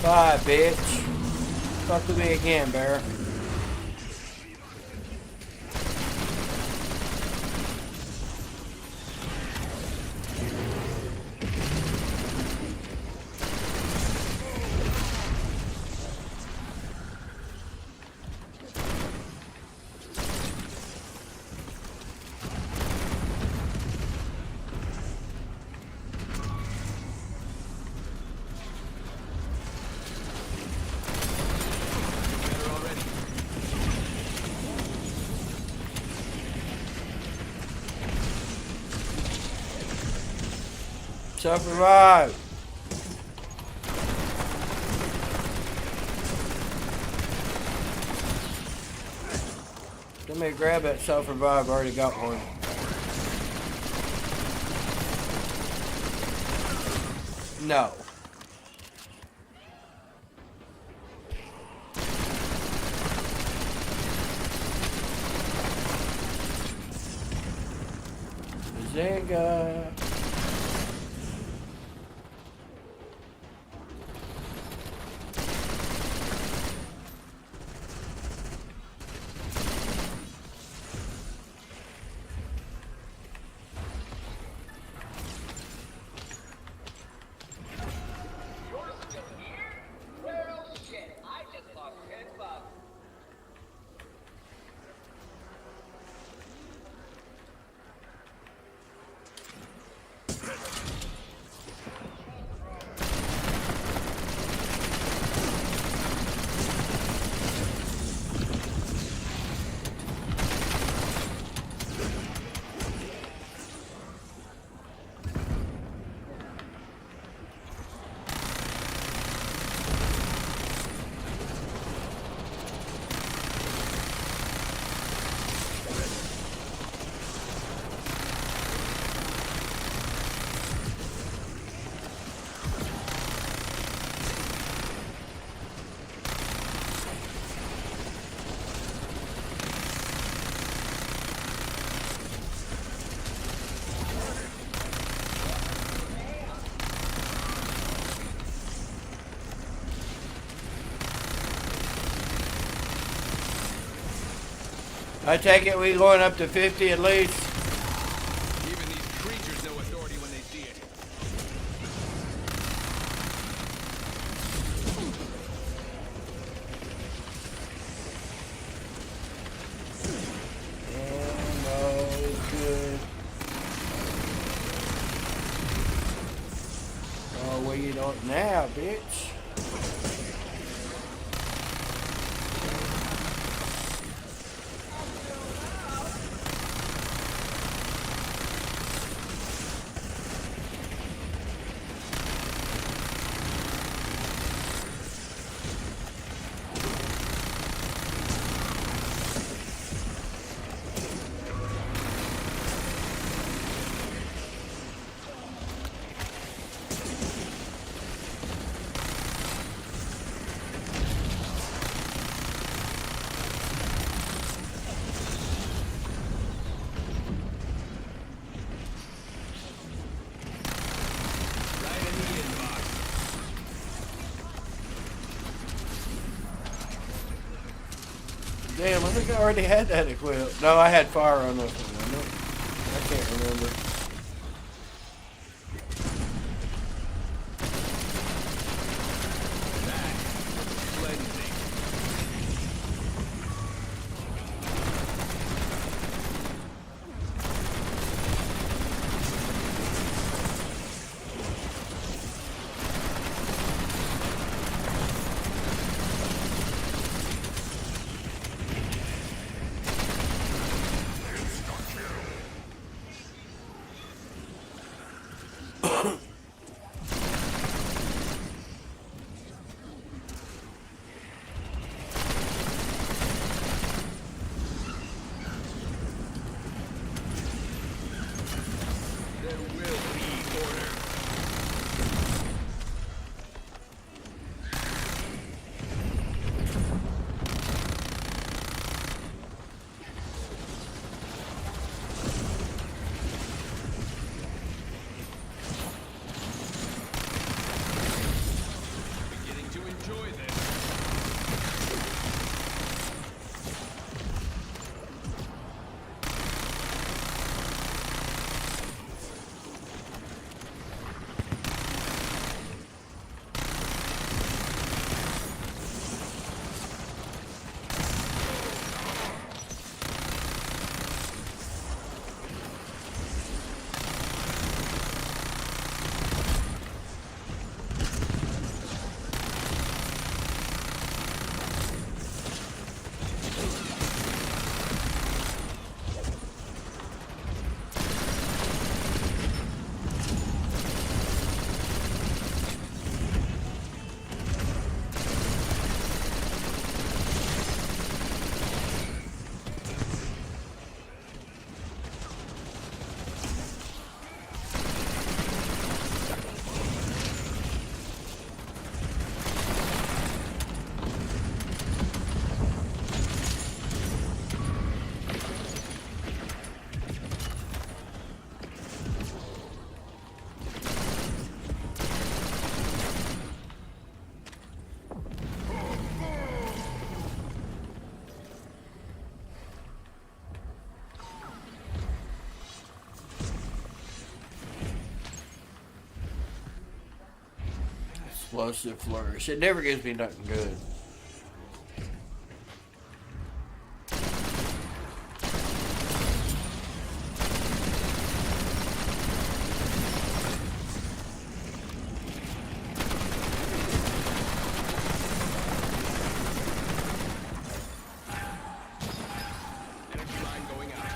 Bye, bitch. Talk to me again, Bear. Better already. Self-revive. Let me grab that self-revive. I already got one. No. Zanga. You're still here? Well, shit. I just lost 10 bucks. I take it we going up to 50 at least. Even these creatures know authority when they see it. Oh, no, good. Oh, well, you don't now, bitch. Right in the inbox. Damn, I think I already had that equipped. No, I had fire on this one. I can't remember. Cleansing. There will be order. Beginning to enjoy this. Explosive flourish. It never gives me nothing good. Energy line going out.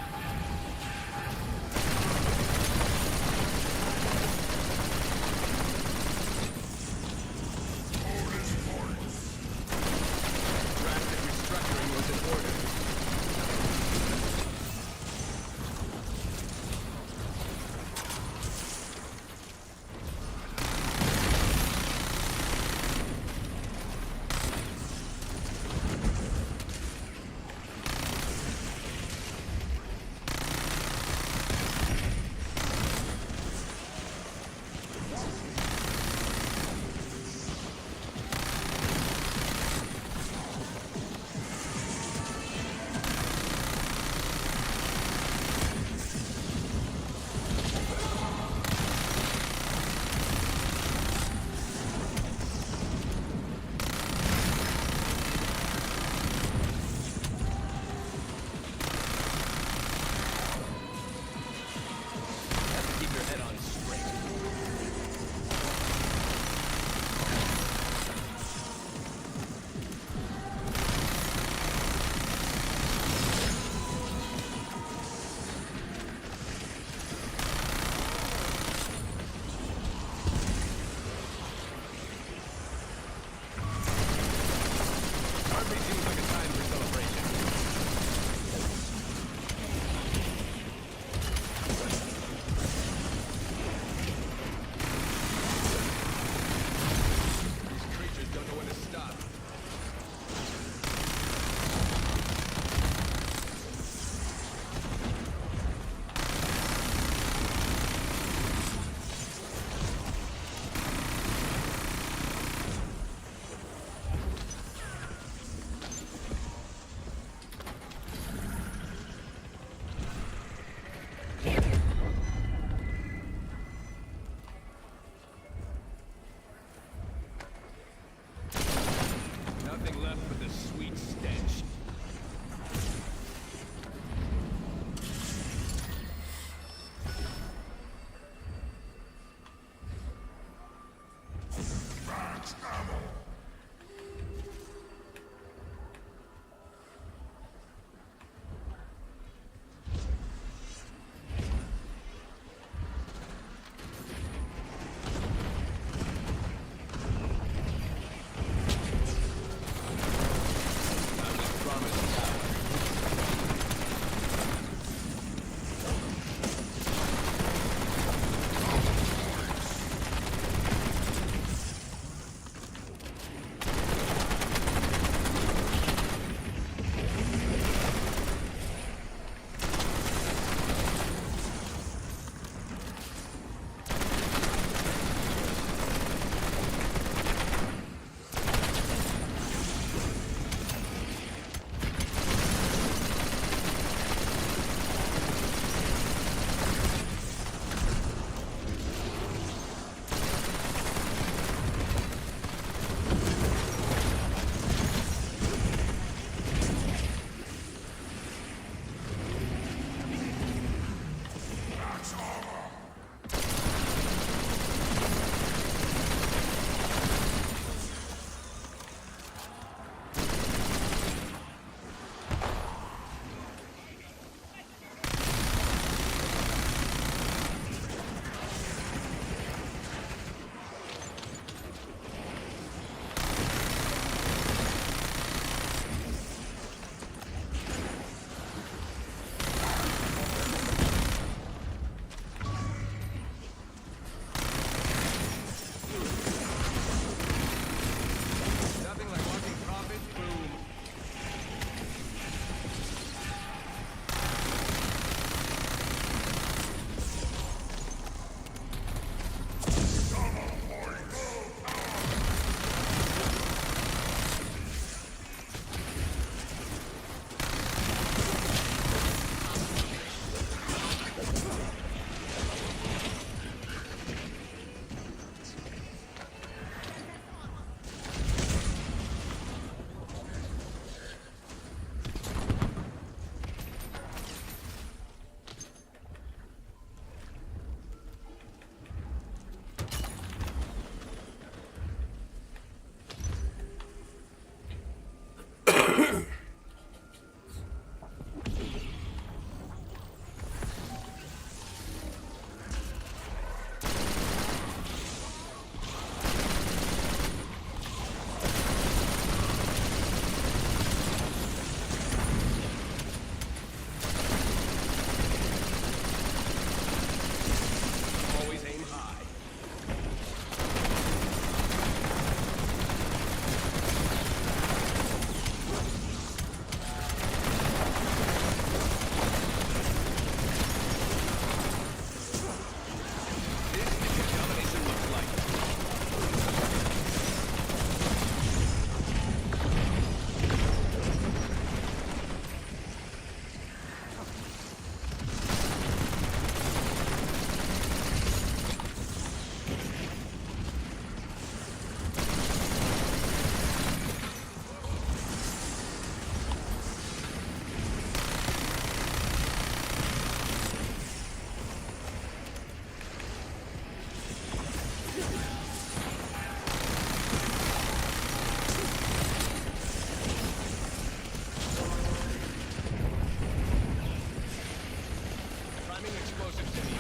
explosive to me.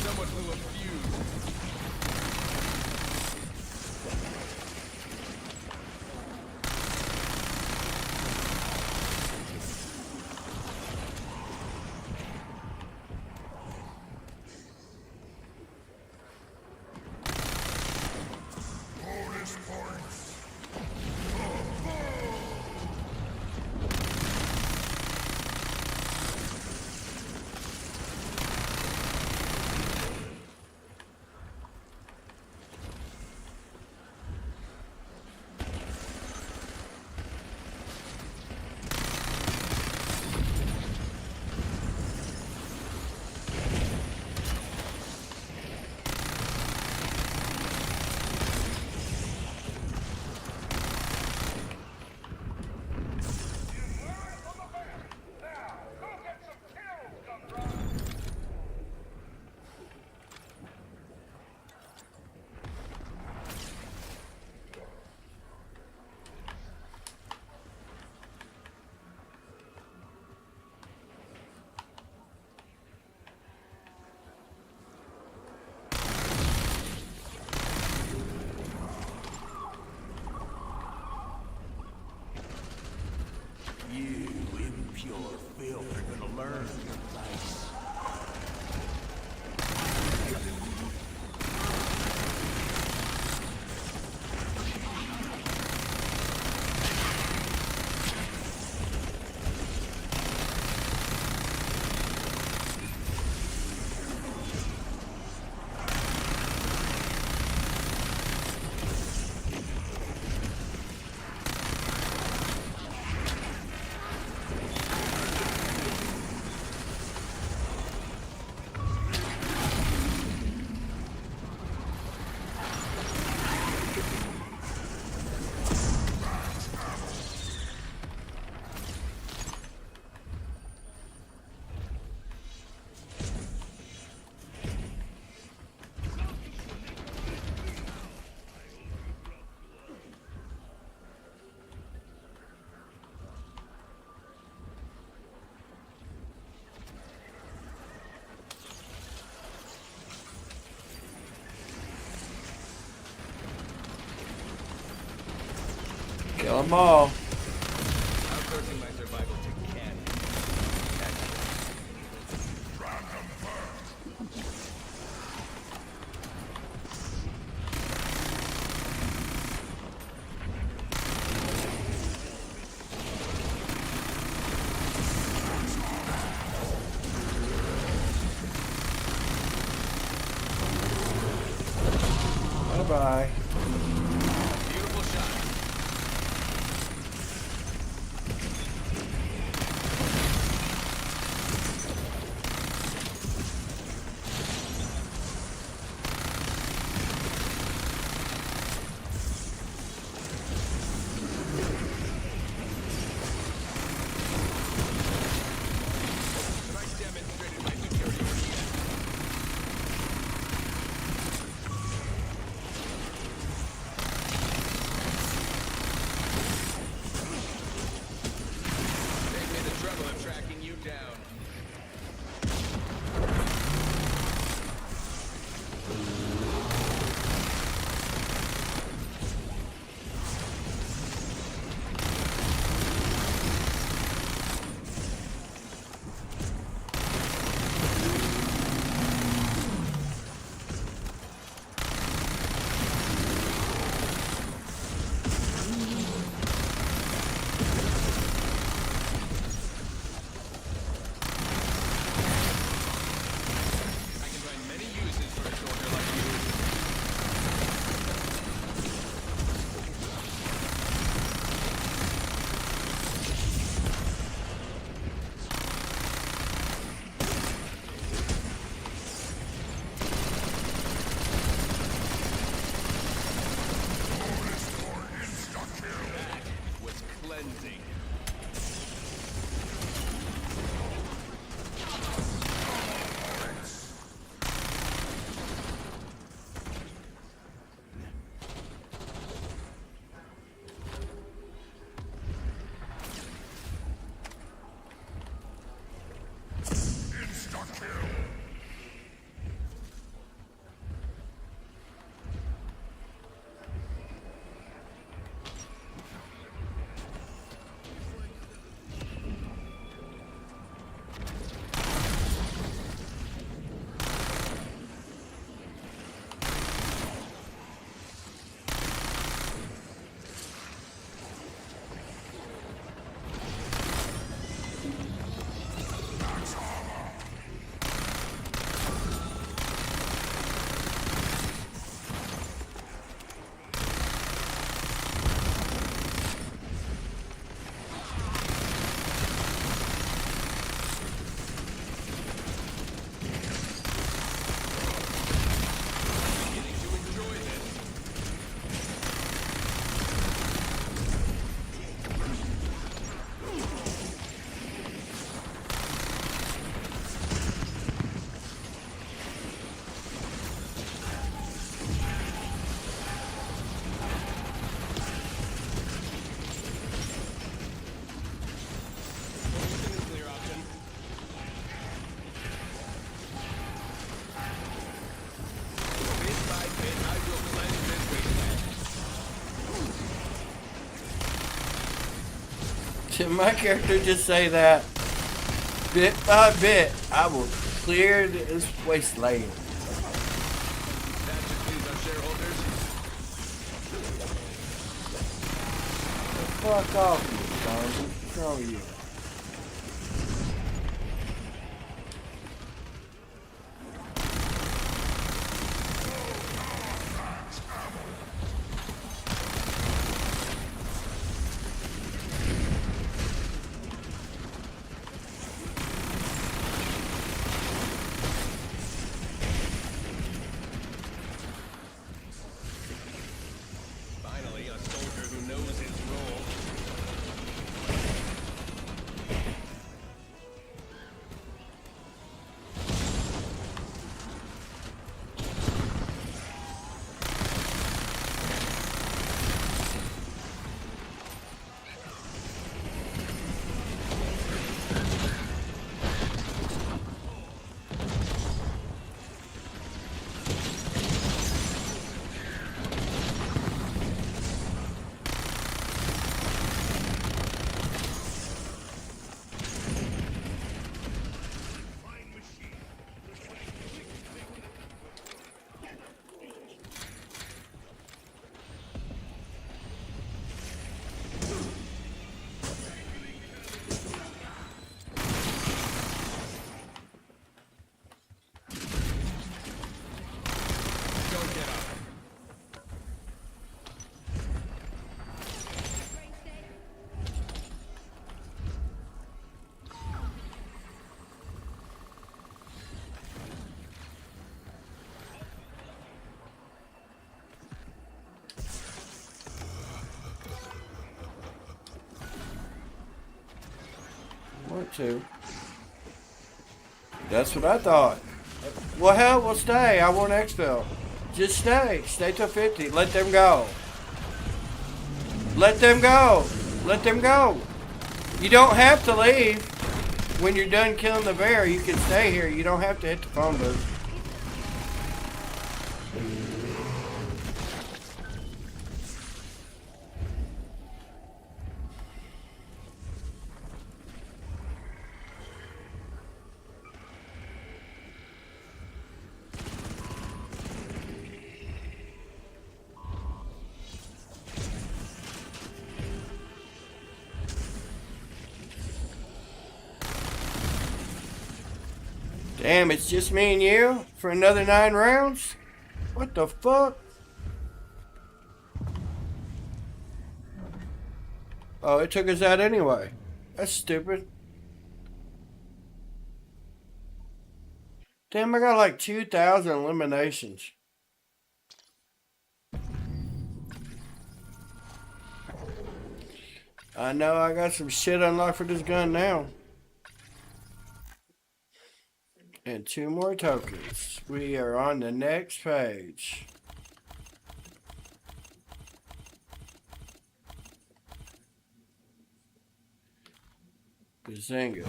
Someone blew a fuse. You impure filth are gonna learn your place. Kill them all. Outsourcing my survival to Ken. Bye-bye. Beautiful shot. Did my character just say that? Bit by bit, I will clear this wasteland. That should please our shareholders. Fuck off, you zombie. What's wrong with you? Finally, a soldier who knows his role. Don't get up. Want to? That's what I thought. Well, hell, we'll stay. I want exfil. Just stay. Stay till 50. Let them go. Let them go. Let them go. You don't have to leave. When you're done killing the bear, you can stay here. You don't have to hit the phone booth. Damn, it's just me and you for another 9 rounds? What the fuck? Oh, it took us out anyway. That's stupid. Damn, I got like 2,000 eliminations. I know I got some shit unlocked for this gun now. And 2 more tokens. We are on the next page. Bazinga.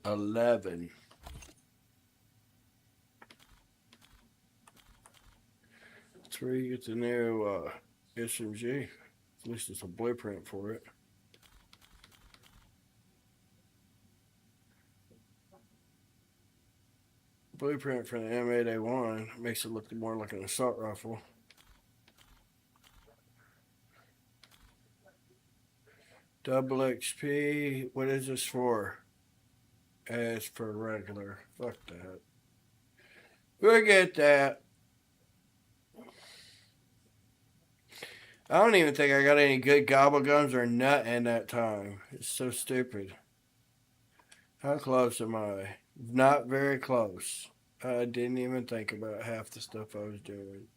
$11. That's where you get the new SMG. At least it's a blueprint for it. Blueprint for the M8A1 makes it look more like an assault rifle. Double XP. What is this for? As for regular. Fuck that. We'll get that. I don't even think I got any good gobble gums or nut in that time. It's so stupid. How close am I? Not very close. I didn't even think about half the stuff I was doing.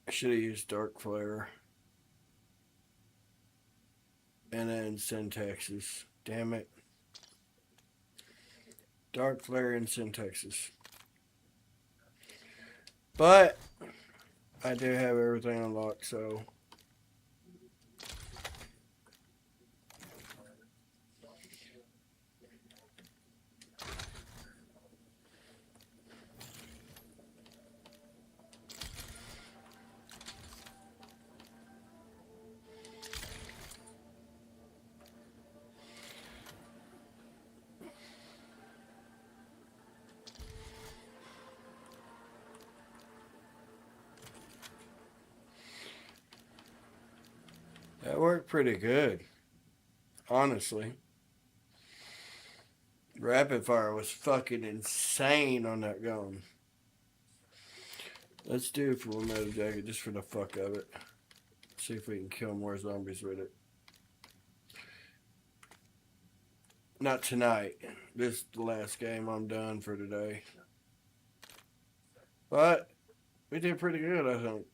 I should have used Dark Flare. And then Syntexes. Damn it. Dark Flare and Syntexes. But I do have everything unlocked, so worked pretty good, honestly. Rapid fire was fucking insane on that gun. Let's do full metal jacket just for the fuck of it. See if we can kill more zombies with it. Not tonight. This is the last game. I'm done for today. But we did pretty good, I think.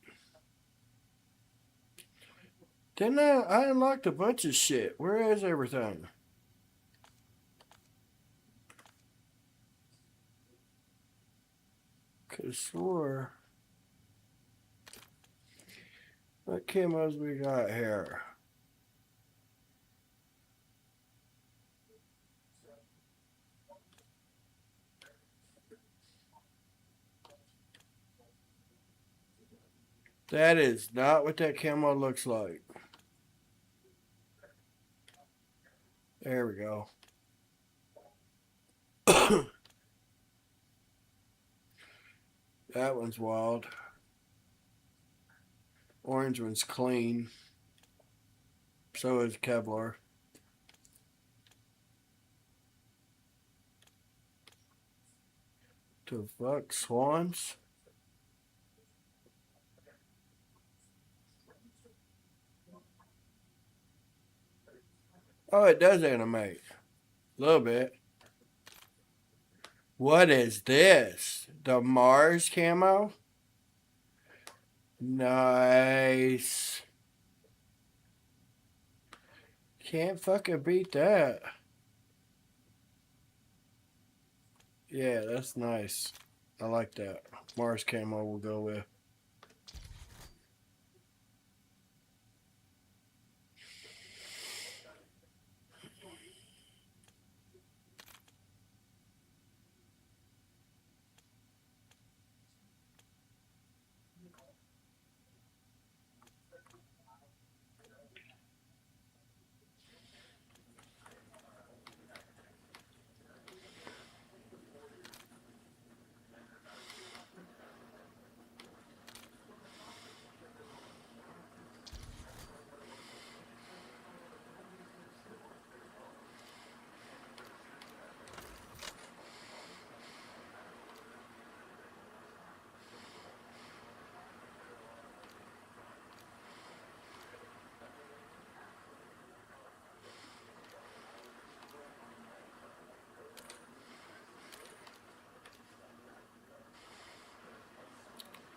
Didn't I unlocked a bunch of shit. Where is everything? Could've swore. What camos we got here? That is not what that camo looks like. There we go. That one's wild. Orange one's clean. So is Kevlar. The fuck, swans? Oh, it does animate. A little bit. What is this? The Mars camo? Nice. Can't fucking beat that. Yeah, that's nice. I like that. Mars camo will go with.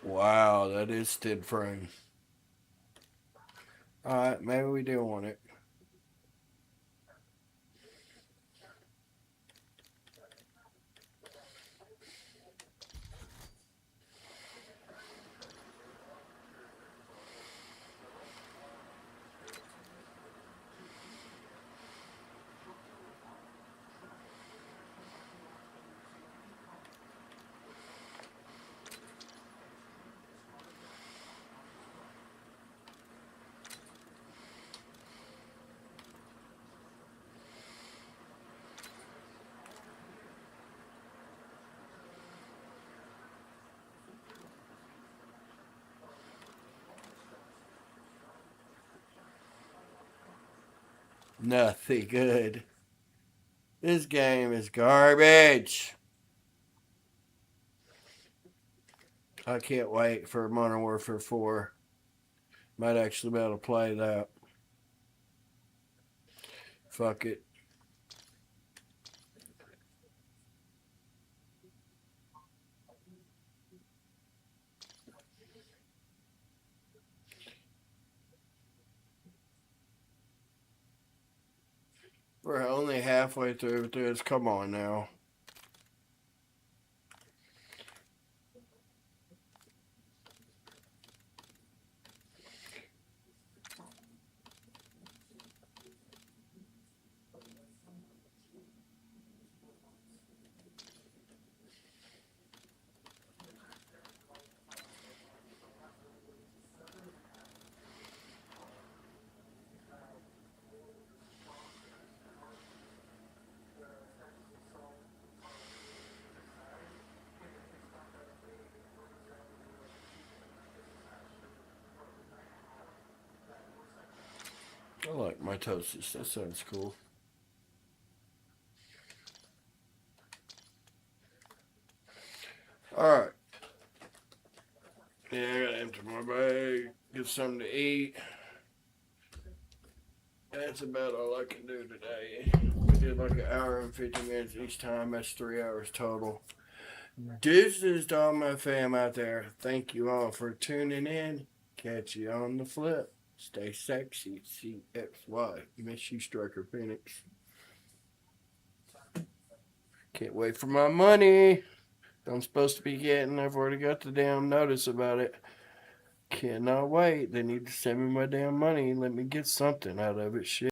Wow, that is stid frame. Alright, maybe we do want it. Nothing good. This game is garbage. I can't wait for Modern Warfare 4. Might actually be able to play that. Fuck it. We're only halfway through this. Come on now. like mitosis. That sounds cool. Alright. Yeah, I gotta empty my bag, get something to eat. That's about all I can do today. We did like an hour and 50 minutes each time. That's 3 hours total. Deuces to all my fam out there. Thank you all for tuning in. Catch you on the flip. Stay sexy. CXY. Miss you, Striker Phoenix. Can't wait for my money. I'm supposed to be getting. I've already got the damn notice about it. Cannot wait. They need to send me my damn money and let me get something out of it. Shit.